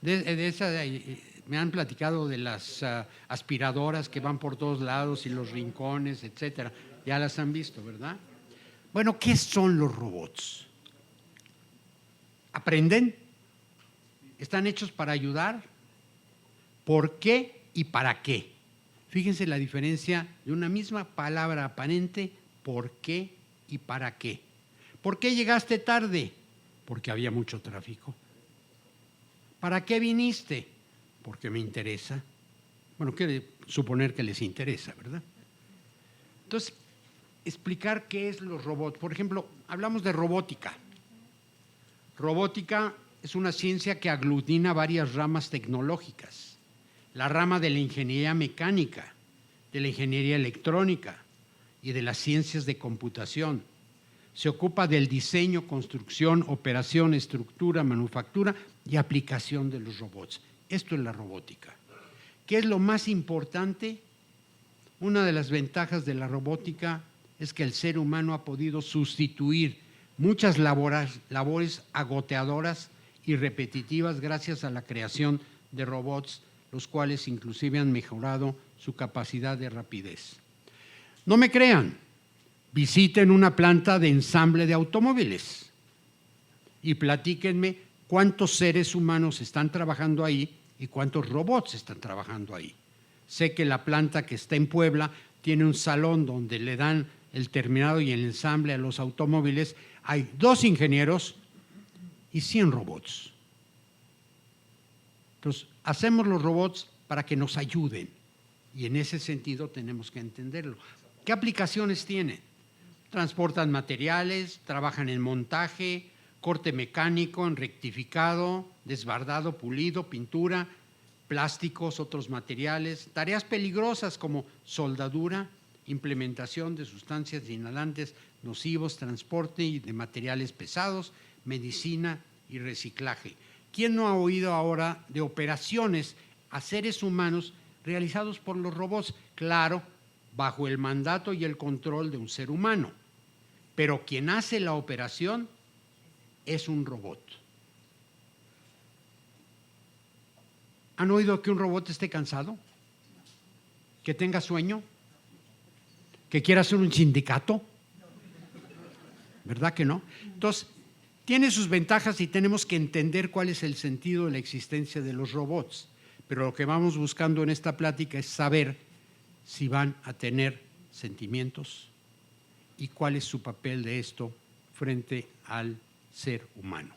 Me han platicado de las aspiradoras que van por todos lados y los rincones, etcétera. Ya las han visto, ¿verdad? Bueno, ¿qué son los robots? ¿Aprenden? ¿Están hechos para ayudar? ¿Por qué y para qué? Fíjense la diferencia de una misma palabra aparente, ¿por qué y para qué? ¿Por qué llegaste tarde? Porque había mucho tráfico. ¿Para qué viniste? Porque me interesa. Bueno, quiero suponer que les interesa, ¿verdad? Entonces, explicar qué es los robots. Por ejemplo, hablamos de robótica. Robótica es una ciencia que aglutina varias ramas tecnológicas. La rama de la ingeniería mecánica, de la ingeniería electrónica y de las ciencias de computación. Se ocupa del diseño, construcción, operación, estructura, manufactura y aplicación de los robots. Esto es la robótica. ¿Qué es lo más importante? Una de las ventajas de la robótica es que el ser humano ha podido sustituir muchas labores agoteadoras y repetitivas gracias a la creación de robots, los cuales inclusive han mejorado su capacidad de rapidez. No me crean, visiten una planta de ensamble de automóviles y platíquenme cuántos seres humanos están trabajando ahí y cuántos robots están trabajando ahí. Sé que la planta que está en Puebla tiene un salón donde le dan el terminado y el ensamble a los automóviles. Hay 2 ingenieros y 100 robots. Entonces, hacemos los robots para que nos ayuden y en ese sentido tenemos que entenderlo. ¿Qué aplicaciones tienen? Transportan materiales, trabajan en montaje, corte mecánico, en rectificado, desbardado, pulido, pintura, plásticos, otros materiales, tareas peligrosas como soldadura, implementación de sustancias inhalantes nocivos, transporte de materiales pesados, medicina y reciclaje. ¿Quién no ha oído ahora de operaciones a seres humanos realizados por los robots? Claro, bajo el mandato y el control de un ser humano. Pero quien hace la operación es un robot. ¿Han oído que un robot esté cansado? ¿Que tenga sueño? ¿Que quiera hacer un sindicato? ¿Verdad que no? Entonces, tiene sus ventajas y tenemos que entender cuál es el sentido de la existencia de los robots. Pero lo que vamos buscando en esta plática es saber si van a tener sentimientos y cuál es su papel de esto frente al ser humano.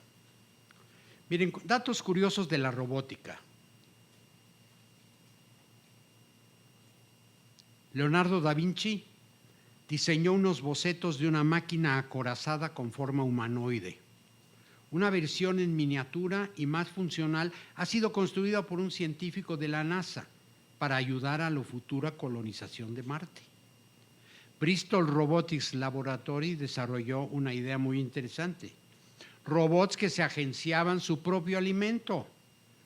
Miren, datos curiosos de la robótica. Leonardo da Vinci diseñó unos bocetos de una máquina acorazada con forma humanoide. Una versión en miniatura y más funcional ha sido construida por un científico de la NASA para ayudar a la futura colonización de Marte. Bristol Robotics Laboratory desarrolló una idea muy interesante. Robots que se agenciaban su propio alimento.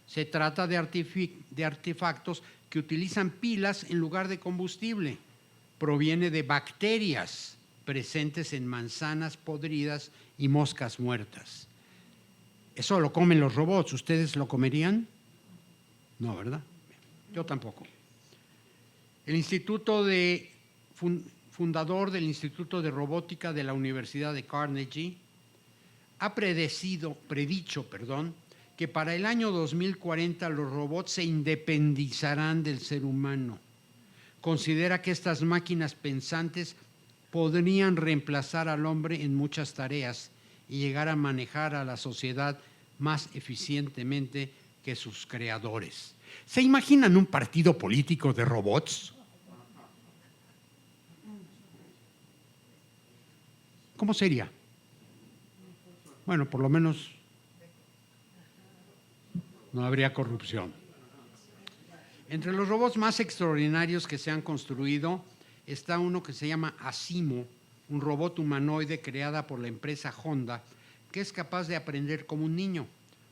Se trata de artefactos que utilizan pilas en lugar de combustible. Proviene de bacterias presentes en manzanas podridas y moscas muertas. Eso lo comen los robots. ¿Ustedes lo comerían? No, ¿verdad? Yo tampoco. El fundador del Instituto de Robótica de la Universidad de Carnegie ha predicho que para el año 2040 los robots se independizarán del ser humano. Considera que estas máquinas pensantes podrían reemplazar al hombre en muchas tareas y llegar a manejar a la sociedad más eficientemente que sus creadores. ¿Se imaginan un partido político de robots? ¿Cómo sería? Bueno, por lo menos no habría corrupción. Entre los robots más extraordinarios que se han construido está uno que se llama Asimo, un robot humanoide creada por la empresa Honda, que es capaz de aprender como un niño.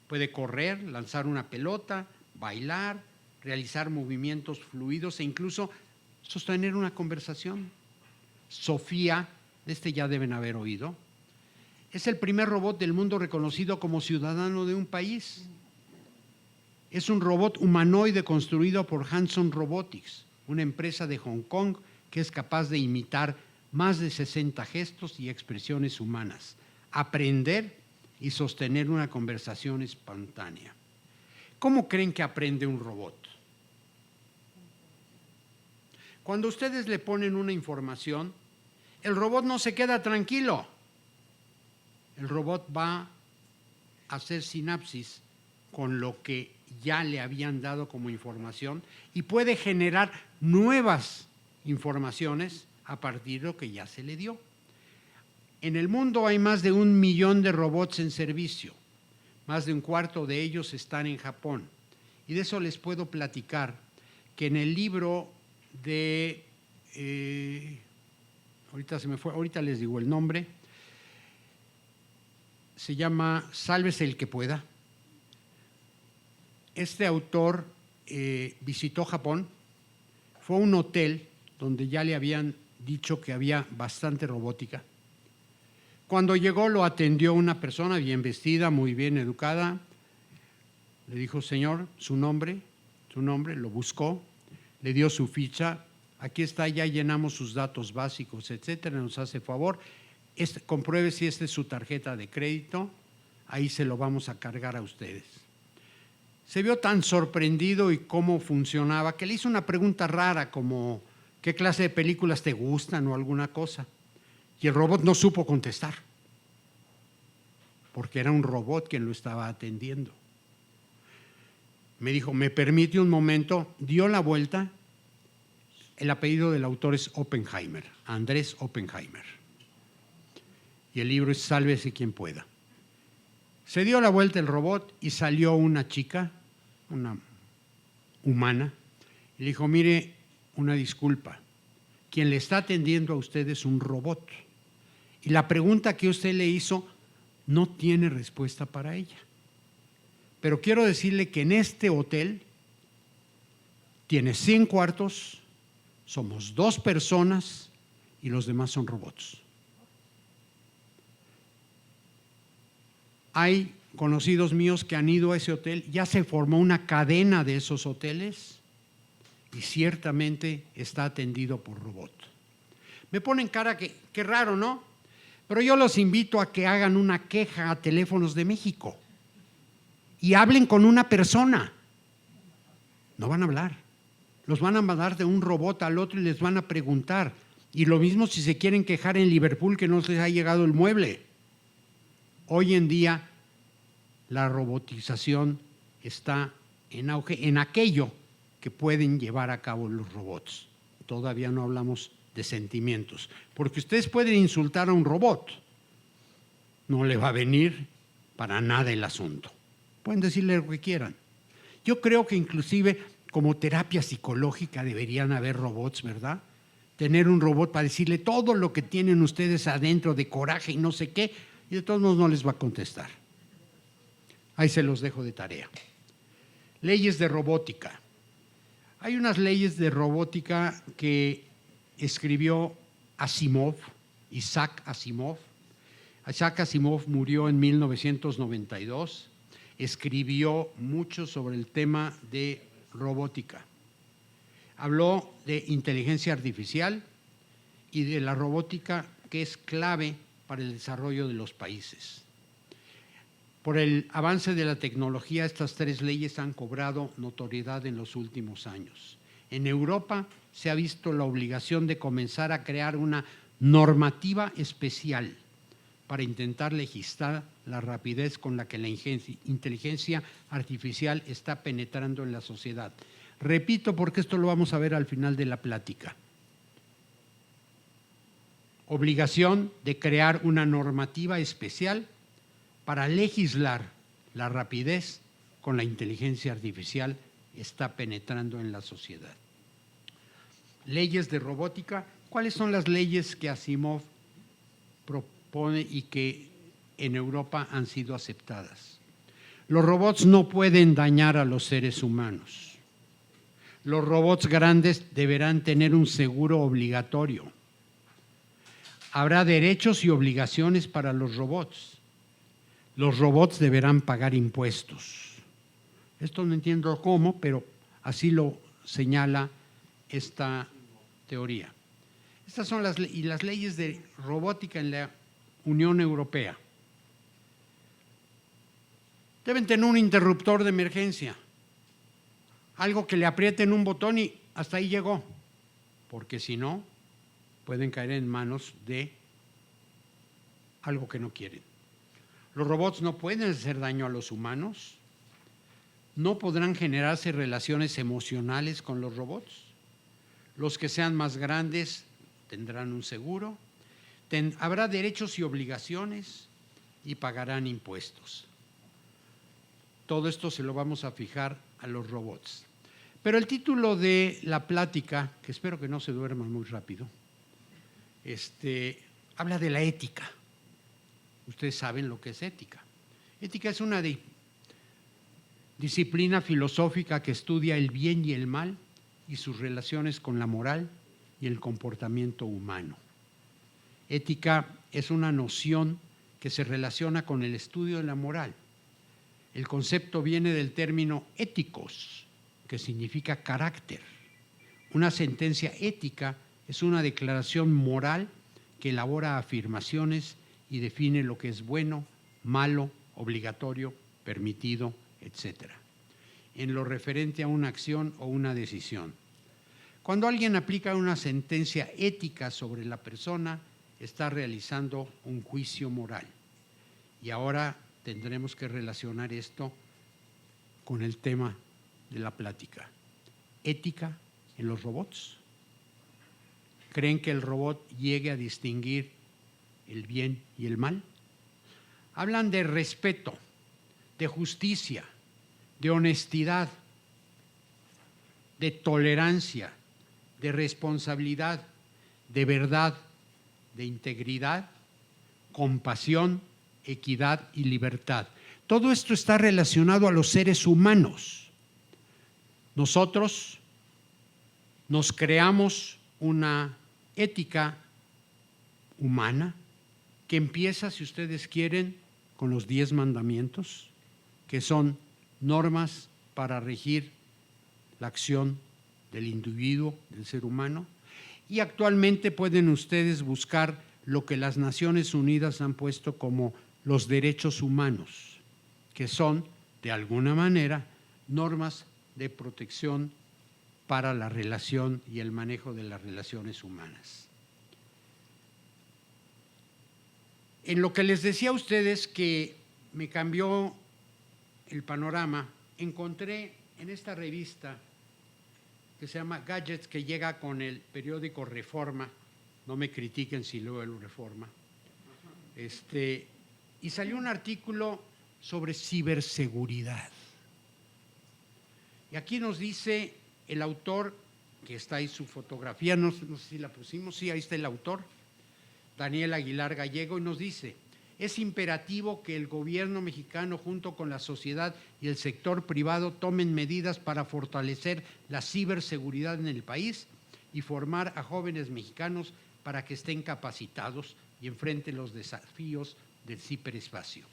Puede correr, lanzar una pelota, bailar, realizar movimientos fluidos e incluso sostener una conversación. Sofía, ya deben haber oído, es el primer robot del mundo reconocido como ciudadano de un país. Es un robot humanoide construido por Hanson Robotics, una empresa de Hong Kong que es capaz de imitar más de 60 gestos y expresiones humanas, aprender y sostener una conversación espontánea. ¿Cómo creen que aprende un robot? Cuando ustedes le ponen una información, el robot no se queda tranquilo. El robot va a hacer sinapsis con lo que ya le habían dado como información y puede generar nuevas informaciones a partir de lo que ya se le dio. En el mundo hay más de 1 millón de robots en servicio. Más de un cuarto de ellos están en Japón. Y de eso les puedo platicar que en el libro de... ahorita les digo el nombre. Se llama Sálvese el que pueda. Este autor visitó Japón, fue a un hotel donde ya le habían dicho que había bastante robótica. Cuando llegó lo atendió una persona bien vestida, muy bien educada. Le dijo, señor, su nombre, lo buscó, le dio su ficha. Aquí está, ya llenamos sus datos básicos, etcétera, nos hace favor. Compruebe si esta es su tarjeta de crédito, ahí se lo vamos a cargar a ustedes. Se vio tan sorprendido y cómo funcionaba que le hizo una pregunta rara como ¿qué clase de películas te gustan o alguna cosa? Y el robot no supo contestar, porque era un robot quien lo estaba atendiendo. Me dijo, ¿me permite un momento? Dio la vuelta. El apellido del autor es Oppenheimer, Andrés Oppenheimer. Y el libro es Sálvese quien pueda. Se dio la vuelta el robot y salió una chica, una humana, y le dijo, mire, una disculpa, quien le está atendiendo a usted es un robot. Y la pregunta que usted le hizo no tiene respuesta para ella. Pero quiero decirle que en este hotel tiene 100 cuartos, somos 2 personas y los demás son robots. Hay conocidos míos que han ido a ese hotel, ya se formó una cadena de esos hoteles y ciertamente está atendido por robot. Me ponen cara que qué raro, ¿no? Pero yo los invito a que hagan una queja a Teléfonos de México y hablen con una persona. No van a hablar. Los van a mandar de un robot al otro y les van a preguntar. Y lo mismo si se quieren quejar en Liverpool que no les ha llegado el mueble. Hoy en día la robotización está en auge en aquello que pueden llevar a cabo los robots. Todavía no hablamos de sentimientos, porque ustedes pueden insultar a un robot, no le va a venir para nada el asunto. Pueden decirle lo que quieran. Yo creo que inclusive como terapia psicológica deberían haber robots, ¿verdad? Tener un robot para decirle todo lo que tienen ustedes adentro de coraje y no sé qué, y de todos modos no les va a contestar. Ahí se los dejo de tarea. Leyes de robótica. Hay unas leyes de robótica que escribió Asimov, Isaac Asimov. Isaac Asimov murió en 1992. Escribió mucho sobre el tema de robótica. Habló de inteligencia artificial y de la robótica, que es clave para el desarrollo de los países. Por el avance de la tecnología, estas tres leyes han cobrado notoriedad en los últimos años. En Europa se ha visto la obligación de comenzar a crear una normativa especial para intentar legislar la rapidez con la que la inteligencia artificial está penetrando en la sociedad. Repito, porque esto lo vamos a ver al final de la plática. Obligación de crear una normativa especial para legislar la rapidez con la inteligencia artificial está penetrando en la sociedad. Leyes de robótica. ¿Cuáles son las leyes que Asimov propone y que en Europa han sido aceptadas? Los robots no pueden dañar a los seres humanos. Los robots grandes deberán tener un seguro obligatorio. Habrá derechos y obligaciones para los robots. Los robots deberán pagar impuestos. Esto no entiendo cómo, pero así lo señala esta teoría. Estas son las leyes de robótica en la Unión Europea. Deben tener un interruptor de emergencia. Algo que le aprieten un botón y hasta ahí llegó, porque si no, pueden caer en manos de algo que no quieren. Los robots no pueden hacer daño a los humanos, no podrán generarse relaciones emocionales con los robots. Los que sean más grandes tendrán un seguro, habrá derechos y obligaciones y pagarán impuestos. Todo esto se lo vamos a fijar a los robots. Pero el título de la plática, que espero que no se duerman muy rápido, habla de la ética. Ustedes saben lo que es ética. Ética es una disciplina filosófica que estudia el bien y el mal y sus relaciones con la moral y el comportamiento humano. Ética es una noción que se relaciona con el estudio de la moral. El concepto viene del término éticos, que significa carácter. Una sentencia ética es una declaración moral que elabora afirmaciones y define lo que es bueno, malo, obligatorio, permitido, etc. en lo referente a una acción o una decisión. Cuando alguien aplica una sentencia ética sobre la persona, está realizando un juicio moral. Y ahora tendremos que relacionar esto con el tema de la plática. Ética en los robots. ¿Creen que el robot llegue a distinguir el bien y el mal? Hablan de respeto, de justicia, de honestidad, de tolerancia, de responsabilidad, de verdad, de integridad, compasión, equidad y libertad. Todo esto está relacionado a los seres humanos. Nosotros nos creamos una ética humana que empieza, si ustedes quieren, con los 10 mandamientos, que son normas para regir la acción del individuo, del ser humano, y actualmente pueden ustedes buscar lo que las Naciones Unidas han puesto como los derechos humanos, que son, de alguna manera, normas de protección para la relación y el manejo de las relaciones humanas. En lo que les decía a ustedes que me cambió el panorama, encontré en esta revista que se llama Gadgets, que llega con el periódico Reforma, no me critiquen si leo el Reforma, y salió un artículo sobre ciberseguridad. Y aquí nos dice el autor, que está ahí su fotografía, no sé si la pusimos, sí, ahí está el autor, Daniel Aguilar Gallego, y nos dice: es imperativo que el gobierno mexicano, junto con la sociedad y el sector privado, tomen medidas para fortalecer la ciberseguridad en el país y formar a jóvenes mexicanos para que estén capacitados y enfrenten los desafíos del ciberespacio.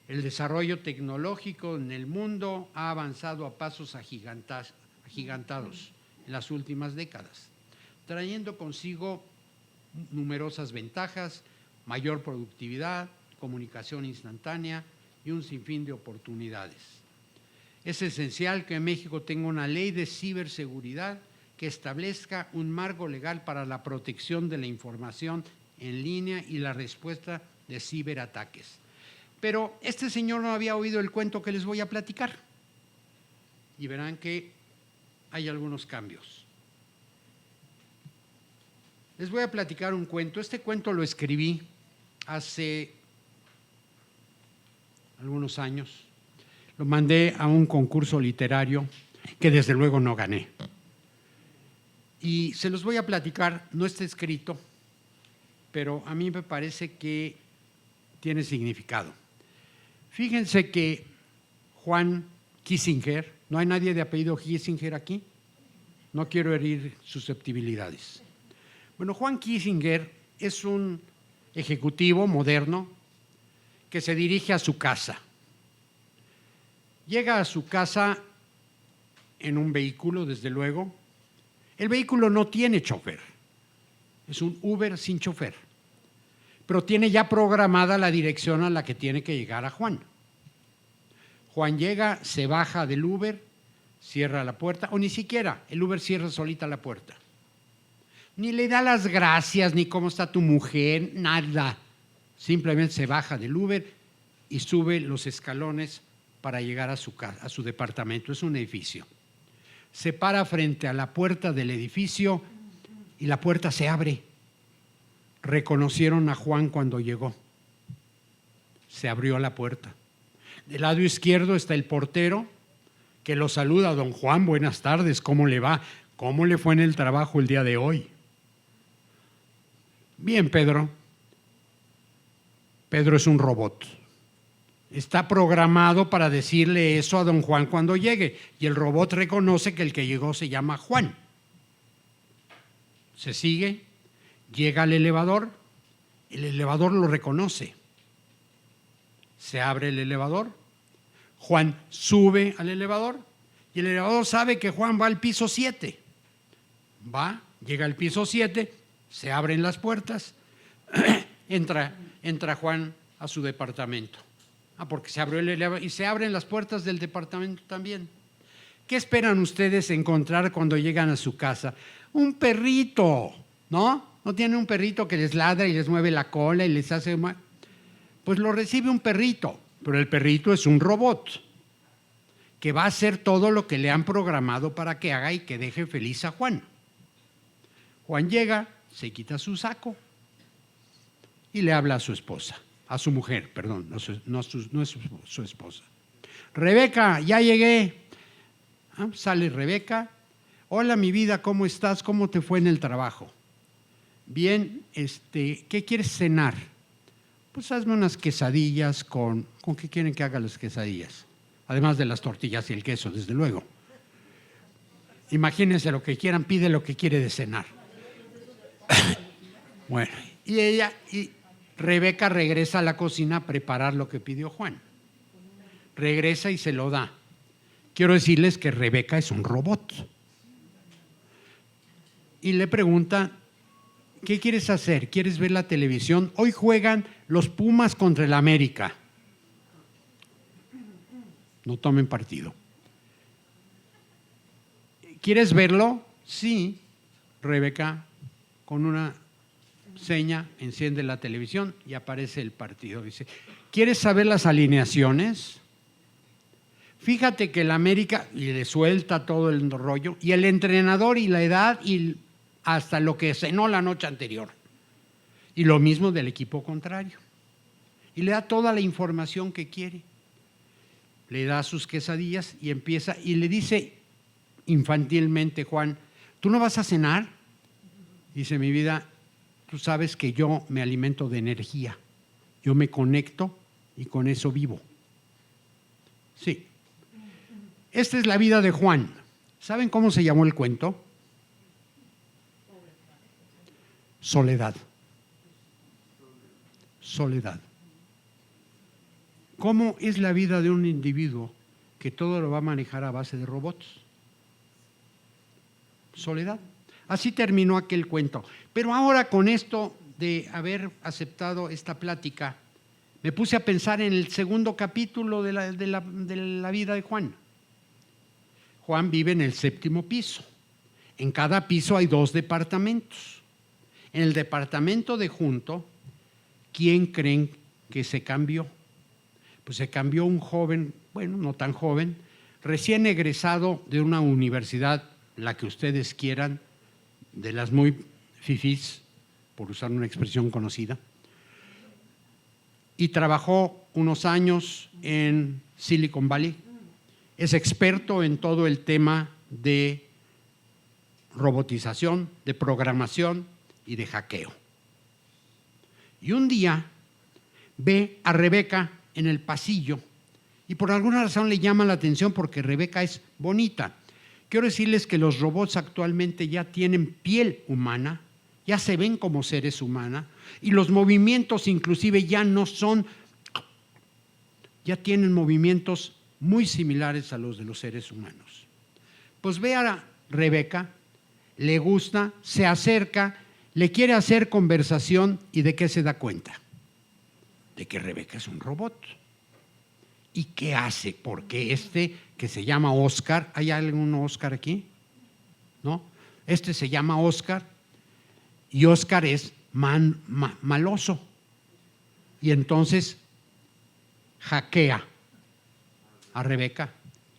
El desarrollo tecnológico en el mundo ha avanzado a pasos agigantados en las últimas décadas, trayendo consigo numerosas ventajas, mayor productividad, comunicación instantánea y un sinfín de oportunidades. Es esencial que México tenga una ley de ciberseguridad que establezca un marco legal para la protección de la información en línea y la respuesta de ciberataques. Pero este señor no había oído el cuento que les voy a platicar y verán que hay algunos cambios. Les voy a platicar un cuento. Este cuento lo escribí hace algunos años. Lo mandé a un concurso literario que desde luego no gané. Y se los voy a platicar, no está escrito, pero a mí me parece que tiene significado. Fíjense que Juan Kissinger, ¿no hay nadie de apellido Kissinger aquí? No quiero herir susceptibilidades. Bueno, Juan Kissinger es un ejecutivo moderno que se dirige a su casa. Llega a su casa en un vehículo, desde luego. El vehículo no tiene chofer, es un Uber sin chofer, pero tiene ya programada la dirección a la que tiene que llegar a Juan. Juan llega, se baja del Uber, cierra la puerta, o ni siquiera, el Uber cierra solita la puerta. Ni le da las gracias, ni cómo está tu mujer, nada. Simplemente se baja del Uber y sube los escalones para llegar a su casa, a su departamento. Es un edificio. Se para frente a la puerta del edificio y la puerta se abre. Reconocieron a Juan cuando llegó. Se abrió la puerta. Del lado izquierdo está el portero que lo saluda. Don Juan, buenas tardes, ¿cómo le va? ¿Cómo le fue en el trabajo el día de hoy? Bien, Pedro. Pedro es un robot. Está programado para decirle eso a don Juan cuando llegue, y el robot reconoce que el que llegó se llama Juan. Se sigue, llega al elevador, el elevador lo reconoce. Se abre el elevador, Juan sube al elevador y el elevador sabe que Juan va al piso 7. Va, llega al piso 7, se abren las puertas, entra Juan a su departamento. Porque se abrió el elevador y se abren las puertas del departamento también. ¿Qué esperan ustedes encontrar cuando llegan a su casa? Un perrito, ¿no? ¿No tienen un perrito que les ladra y les mueve la cola y les hace mal? Pues lo recibe un perrito, pero el perrito es un robot que va a hacer todo lo que le han programado para que haga y que deje feliz a Juan. Juan llega, se quita su saco y le habla a su esposa. A su mujer, perdón, no es su esposa. Rebeca, ya llegué. Sale Rebeca. Hola, mi vida, ¿cómo estás? ¿Cómo te fue en el trabajo? Bien, ¿qué quieres cenar? Pues hazme unas quesadillas ¿con qué quieren que haga las quesadillas? Además de las tortillas y el queso, desde luego. Imagínense lo que quieran, pide lo que quiere de cenar. Bueno, y Rebeca regresa a la cocina a preparar lo que pidió Juan. Regresa y se lo da. Quiero decirles que Rebeca es un robot. Y le pregunta, ¿qué quieres hacer? ¿Quieres ver la televisión? Hoy juegan los Pumas contra el América. No tomen partido. ¿Quieres verlo? Sí. Rebeca, con una seña, enciende la televisión y aparece el partido. Dice, ¿quieres saber las alineaciones? Fíjate que el América, y le suelta todo el rollo, y el entrenador y la edad y hasta lo que cenó la noche anterior. Y lo mismo del equipo contrario. Y le da toda la información que quiere. Le da sus quesadillas y empieza, y le dice infantilmente, Juan, ¿tú no vas a cenar? Dice, mi vida, tú sabes que yo me alimento de energía, yo me conecto y con eso vivo. Sí. Esta es la vida de Juan. ¿Saben cómo se llamó el cuento? Soledad. Soledad. ¿Cómo es la vida de un individuo que todo lo va a manejar a base de robots? Soledad. Así terminó aquel cuento. Pero ahora, con esto de haber aceptado esta plática, me puse a pensar en el segundo capítulo de la vida de Juan. Juan vive en el 7º piso. En cada piso hay 2 departamentos. En el departamento de junto, ¿quién creen que se cambió? Pues se cambió un joven, bueno, no tan joven, recién egresado de una universidad, la que ustedes quieran, de las muy fifís, por usar una expresión conocida, y trabajó unos años en Silicon Valley. Es experto en todo el tema de robotización, de programación y de hackeo. Y un día ve a Rebeca en el pasillo y por alguna razón le llama la atención porque Rebeca es bonita. Quiero decirles que los robots actualmente ya tienen piel humana, ya se ven como seres humanos y los movimientos inclusive ya no son, ya tienen movimientos muy similares a los de los seres humanos. Pues ve a Rebeca, le gusta, se acerca, le quiere hacer conversación y ¿de qué se da cuenta? De que Rebeca es un robot. ¿Y qué hace? Porque que se llama Oscar, ¿hay algún Oscar aquí? ¿No? Este se llama Oscar y Oscar es maloso. Y entonces hackea a Rebeca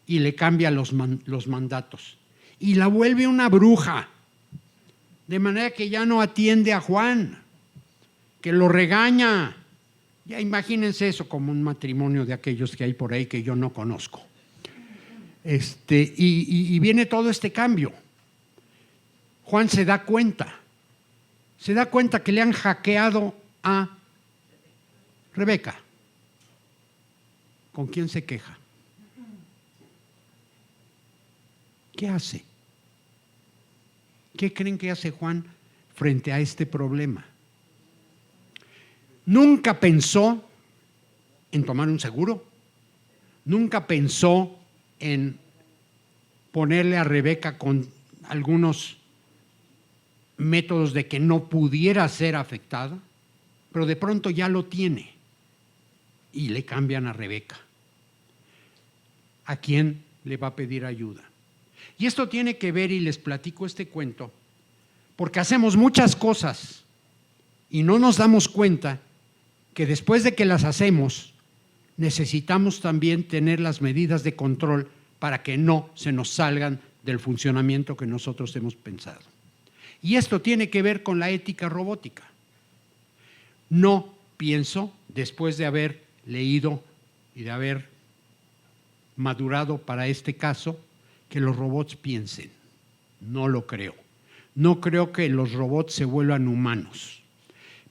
y le cambia los mandatos y la vuelve una bruja, de manera que ya no atiende a Juan, que lo regaña. Ya imagínense eso como un matrimonio de aquellos que hay por ahí que yo no conozco. Y viene todo este cambio. Juan se da cuenta que le han hackeado a Rebeca. ¿Con quién se queja? ¿Qué hace? ¿Qué creen que hace Juan frente a este problema? Nunca pensó en tomar un seguro, nunca pensó en ponerle a Rebeca con algunos métodos de que no pudiera ser afectada, pero de pronto ya lo tiene y le cambian a Rebeca. ¿A quién le va a pedir ayuda? Y esto tiene que ver, y les platico este cuento, porque hacemos muchas cosas y no nos damos cuenta que después de que las hacemos, necesitamos también tener las medidas de control para que no se nos salgan del funcionamiento que nosotros hemos pensado. Y esto tiene que ver con la ética robótica. No pienso, después de haber leído y de haber madurado para este caso, que los robots piensen. No lo creo. No creo que los robots se vuelvan humanos.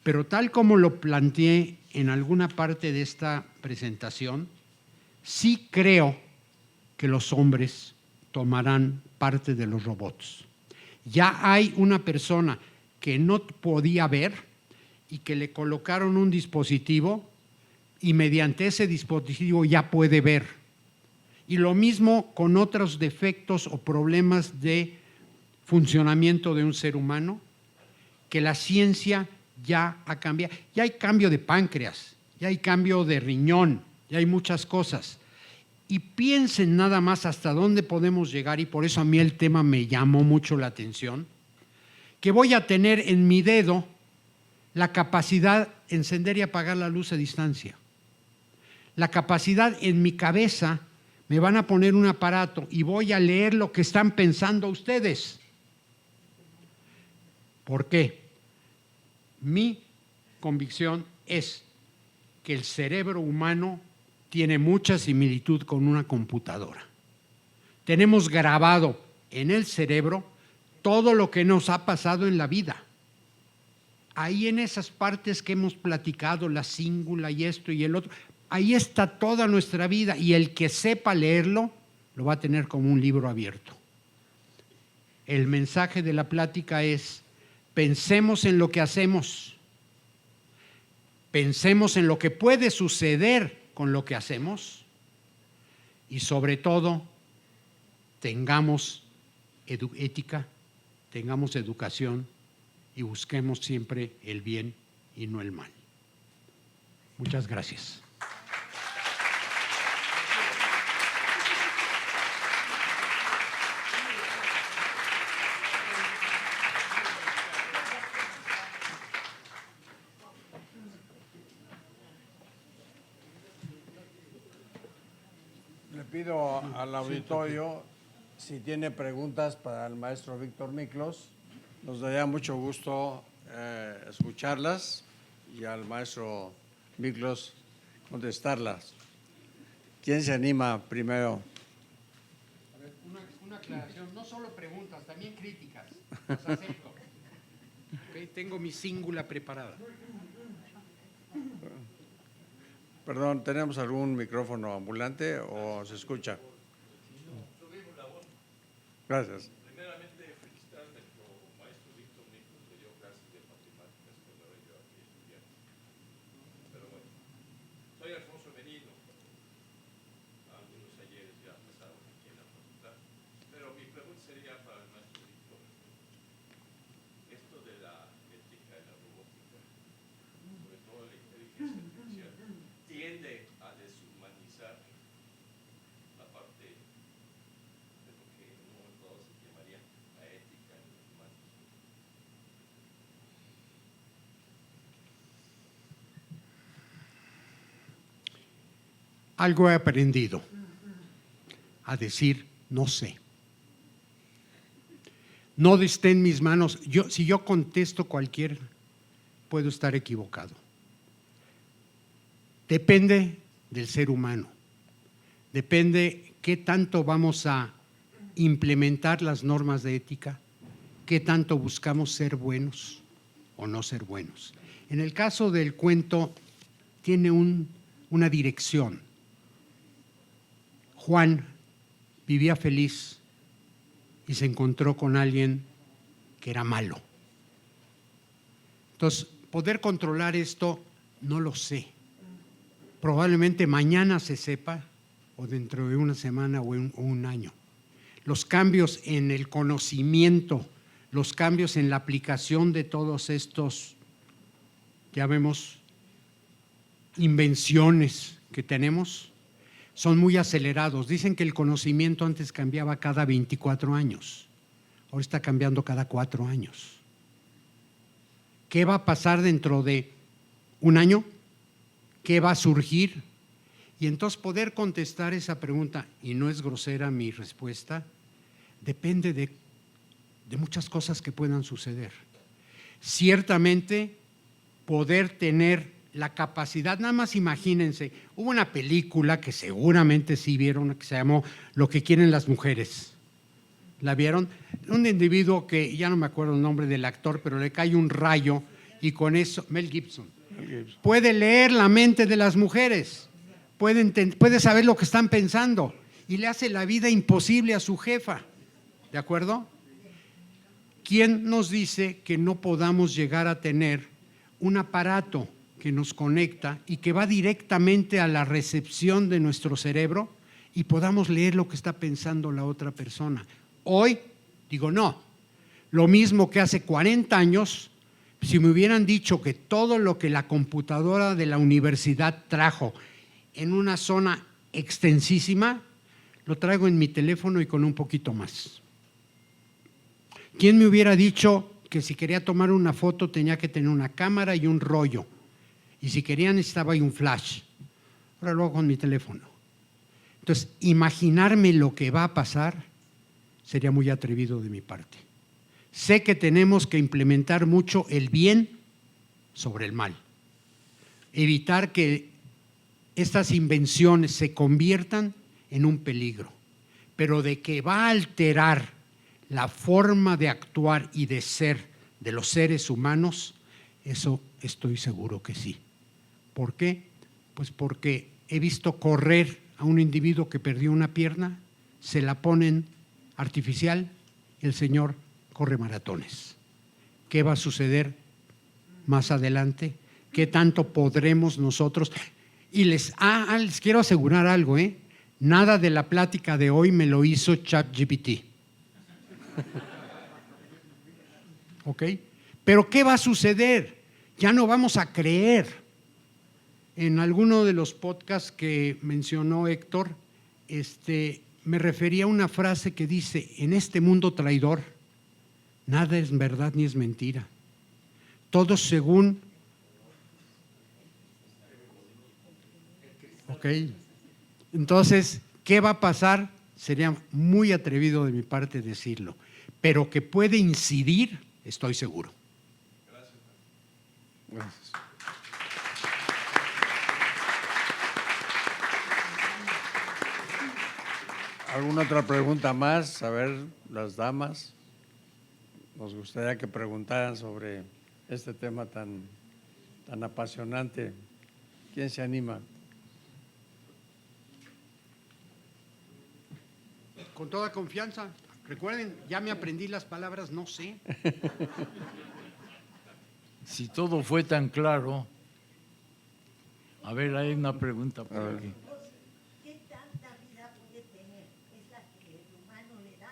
Pero tal como lo planteé en alguna parte de esta presentación, sí creo que los hombres tomarán parte de los robots. Ya hay una persona que no podía ver y que le colocaron un dispositivo y mediante ese dispositivo ya puede ver. Y lo mismo con otros defectos o problemas de funcionamiento de un ser humano, que la ciencia ya ha cambiado. Ya hay cambio de páncreas, ya hay cambio de riñón, ya hay muchas cosas. Y piensen nada más hasta dónde podemos llegar, y por eso a mí el tema me llamó mucho la atención, que voy a tener en mi dedo la capacidad de encender y apagar la luz a distancia. La capacidad en mi cabeza, me van a poner un aparato y voy a leer lo que están pensando ustedes. ¿Por qué? Mi convicción es que el cerebro humano tiene mucha similitud con una computadora. Tenemos grabado en el cerebro todo lo que nos ha pasado en la vida. Ahí en esas partes que hemos platicado, la cíngula y esto y el otro, ahí está toda nuestra vida y el que sepa leerlo lo va a tener como un libro abierto. El mensaje de la plática es: pensemos en lo que hacemos, pensemos en lo que puede suceder con lo que hacemos y sobre todo tengamos ética, tengamos educación y busquemos siempre el bien y no el mal. Muchas gracias. Le pido al auditorio si tiene preguntas para el maestro Víctor Miklos. Nos daría mucho gusto escucharlas y al maestro Miklos contestarlas. ¿Quién se anima primero? A ver, una aclaración, no solo preguntas, también críticas. Las acepto. Okay, tengo mi cíngula preparada. Perdón, ¿tenemos algún micrófono ambulante o se escucha? Gracias. Primeramente, felicitar a nuestro maestro Víctor Miklos, que dio clases de matemáticas cuando era yo aquí estudiante. Pero bueno, soy Alfonso Benigno. Algunos ayeres ya pasaron aquí en la facultad. Pero mi pregunta sería para el maestro Víctor. Esto de la ética y la robótica, sobre todo la inteligencia artificial, tiende a deshumanizar la parte de lo que en un momento dado se llamaría la ética en los humanos. Algo he aprendido a decir no sé. No esté en mis manos. Si yo contesto cualquier, puedo estar equivocado. Depende del ser humano. Depende qué tanto vamos a implementar las normas de ética, qué tanto buscamos ser buenos o no ser buenos. En el caso del cuento, tiene una dirección. Juan vivía feliz y se encontró con alguien que era malo. Entonces, poder controlar esto, no lo sé. Probablemente mañana se sepa, o dentro de una semana o un año. Los cambios en el conocimiento, los cambios en la aplicación de todos estos, ya vemos, invenciones que tenemos, son muy acelerados. Dicen que el conocimiento antes cambiaba cada 24 años, ahora está cambiando cada 4 años. ¿Qué va a pasar dentro de un año? ¿Qué va a surgir? Y entonces poder contestar esa pregunta, y no es grosera mi respuesta, depende de muchas cosas que puedan suceder. Ciertamente, poder tener la capacidad, nada más imagínense, hubo una película que seguramente sí vieron, que se llamó Lo que quieren las mujeres. ¿La vieron? Un individuo que, ya no me acuerdo el nombre del actor, pero le cae un rayo y con eso, Mel Gibson, puede leer la mente de las mujeres, puede saber lo que están pensando y le hace la vida imposible a su jefa. ¿De acuerdo? ¿Quién nos dice que no podamos llegar a tener un aparato que nos conecta y que va directamente a la recepción de nuestro cerebro y podamos leer lo que está pensando la otra persona? Hoy digo no. Lo mismo que hace 40 años, si me hubieran dicho que todo lo que la computadora de la universidad trajo en una zona extensísima, lo traigo en mi teléfono y con un poquito más. ¿Quién me hubiera dicho que si quería tomar una foto tenía que tener una cámara y un rollo? Y si quería necesitaba un flash. Ahora lo hago con mi teléfono. Entonces, imaginarme lo que va a pasar sería muy atrevido de mi parte. Sé que tenemos que implementar mucho el bien sobre el mal. Evitar que estas invenciones se conviertan en un peligro. Pero de que va a alterar la forma de actuar y de ser de los seres humanos, eso estoy seguro que sí. ¿Por qué? Pues porque he visto correr a un individuo que perdió una pierna, se la ponen artificial y el señor corre maratones. ¿Qué va a suceder más adelante? ¿Qué tanto podremos nosotros? Y les quiero asegurar algo, nada de la plática de hoy me lo hizo ChatGPT. ¿Ok? Pero ¿qué va a suceder? Ya no vamos a creer. En alguno de los podcasts que mencionó Héctor, me refería a una frase que dice: en este mundo traidor, nada es verdad ni es mentira. Todo según… Ok. Entonces, ¿qué va a pasar? Sería muy atrevido de mi parte decirlo, pero que puede incidir, estoy seguro. Gracias. ¿Alguna otra pregunta más? A ver, las damas, nos gustaría que preguntaran sobre este tema tan apasionante. ¿Quién se anima? Con toda confianza. Recuerden, ya me aprendí las palabras no sé. Si todo fue tan claro, a ver, hay una pregunta por aquí. ¿Qué tanta vida puede tener? ¿Es la que el humano le da?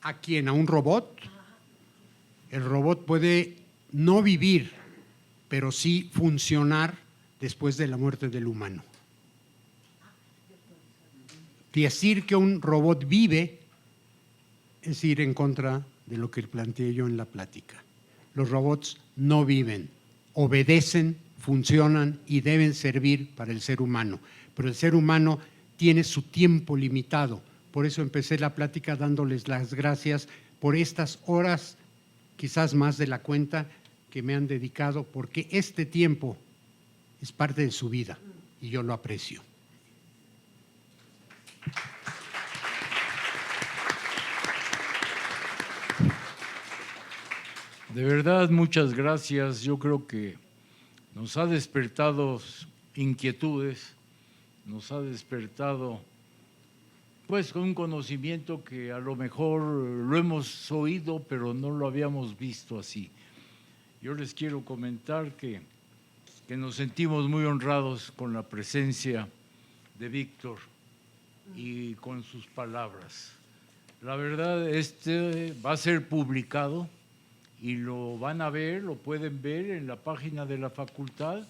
¿A quién? ¿A un robot? El robot puede no vivir, pero sí funcionar después de la muerte del humano. Decir que un robot vive es ir en contra de lo que planteé yo en la plática. Los robots no viven, obedecen, funcionan y deben servir para el ser humano, pero el ser humano tiene su tiempo limitado. Por eso empecé la plática dándoles las gracias por estas horas, quizás más de la cuenta, que me han dedicado, porque este tiempo es parte de su vida y yo lo aprecio. De verdad, muchas gracias. Yo creo que nos ha despertado inquietudes, nos ha despertado pues con un conocimiento que a lo mejor lo hemos oído, pero no lo habíamos visto así. Yo les quiero comentar que nos sentimos muy honrados con la presencia de Víctor y con sus palabras. La verdad, va a ser publicado y lo van a ver, lo pueden ver en la página de la facultad,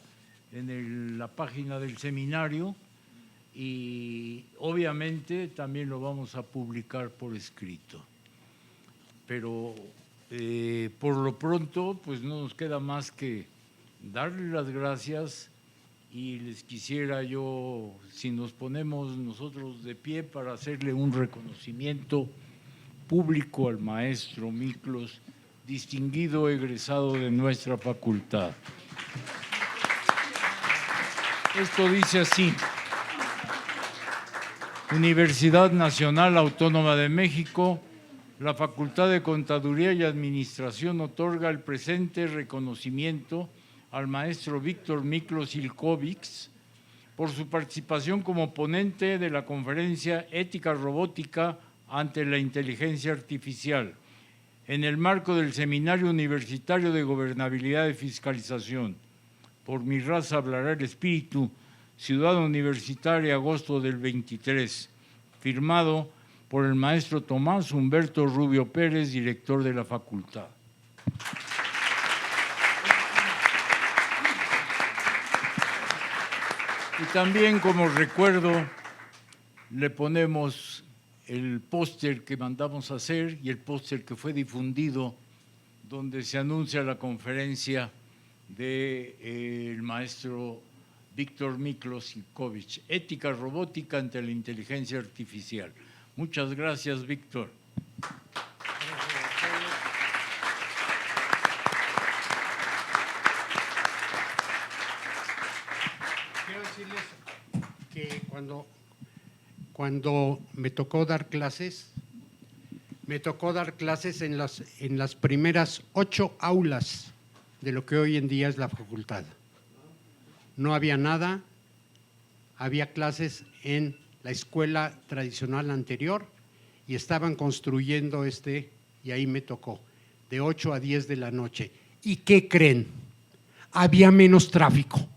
en la página del seminario, y obviamente también lo vamos a publicar por escrito. Pero por lo pronto, pues no nos queda más que darle las gracias, y les quisiera yo, si nos ponemos nosotros de pie para hacerle un reconocimiento público al maestro Miklos, distinguido egresado de nuestra facultad. Esto dice así: Universidad Nacional Autónoma de México, la Facultad de Contaduría y Administración otorga el presente reconocimiento al maestro Víctor Miklos Ilkovics por su participación como ponente de la conferencia Ética Robótica ante la Inteligencia Artificial, en el marco del Seminario Universitario de Gobernabilidad y Fiscalización. Por mi raza hablará el espíritu, Ciudad Universitaria, agosto del 23, firmado por el maestro Tomás Humberto Rubio Pérez, director de la facultad. Y también, como recuerdo, le ponemos el póster que mandamos a hacer y el póster que fue difundido, donde se anuncia la conferencia del maestro Víctor Miklos Ilkovics, Ética Robótica ante la Inteligencia Artificial. Muchas gracias, Víctor. Quiero decirles que cuando me tocó dar clases, Me tocó dar clases en las primeras 8 aulas de lo que hoy en día es la facultad. No había nada, había clases en la escuela tradicional anterior y estaban construyendo y ahí me tocó, de 8 a 10 de la noche. ¿Y qué creen? Había menos tráfico.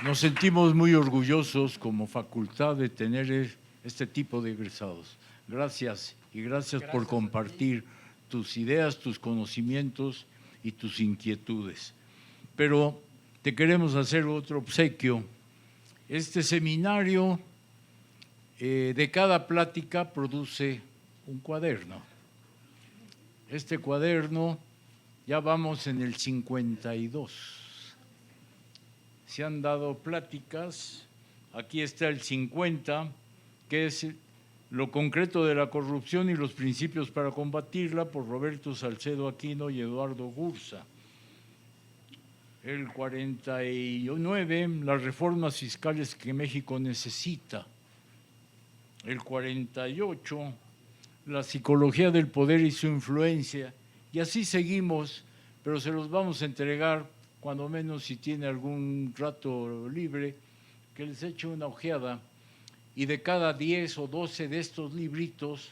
Nos sentimos muy orgullosos como facultad de tener este tipo de egresados. Gracias y gracias por compartir tus ideas, tus conocimientos y tus inquietudes. Pero te queremos hacer otro obsequio. Este seminario de cada plática produce un cuaderno. Este cuaderno ya vamos en el 52. Se han dado pláticas, aquí está el 50, que es lo concreto de la corrupción y los principios para combatirla, por Roberto Salcedo Aquino y Eduardo Gursa. El 49, las reformas fiscales que México necesita. El 48, la psicología del poder y su influencia. Y así seguimos, pero se los vamos a entregar, cuando menos si tiene algún rato libre, que les eche una ojeada. Y de cada 10 o 12 de estos libritos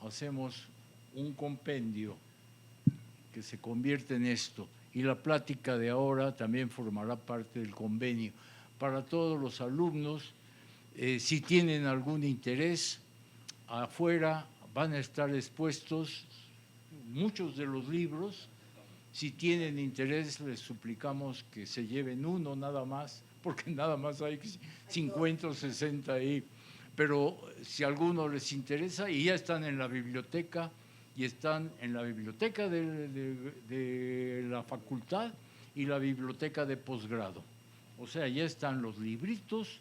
hacemos un compendio que se convierte en esto. Y la plática de ahora también formará parte del convenio. Para todos los alumnos, si tienen algún interés, afuera van a estar expuestos muchos de los libros. Si tienen interés, les suplicamos que se lleven uno nada más, porque nada más hay 50 o 60 ahí. Pero si a alguno les interesa, y ya están en la biblioteca, y están en la biblioteca de la facultad y la biblioteca de posgrado. O sea, ya están los libritos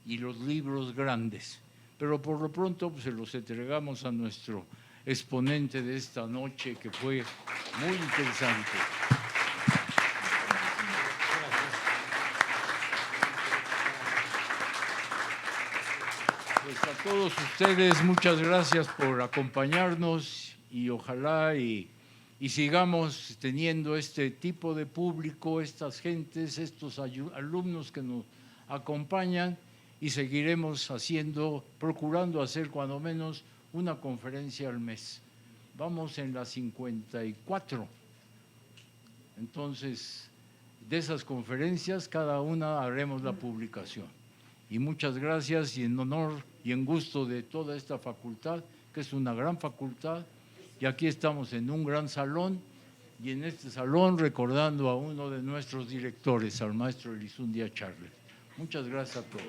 y los libros grandes. Pero por lo pronto pues, se los entregamos a nuestro exponente de esta noche, que fue muy interesante. Pues a todos ustedes, muchas gracias por acompañarnos y ojalá y sigamos teniendo este tipo de público, estas gentes, estos alumnos que nos acompañan, y seguiremos procurando hacer cuando menos una conferencia al mes. Vamos en la 54. Entonces, de esas conferencias, cada una haremos la publicación. Y muchas gracias, y en honor y en gusto de toda esta facultad, que es una gran facultad, y aquí estamos en un gran salón, y en este salón recordando a uno de nuestros directores, al maestro Elizundia Charles. Muchas gracias a todos.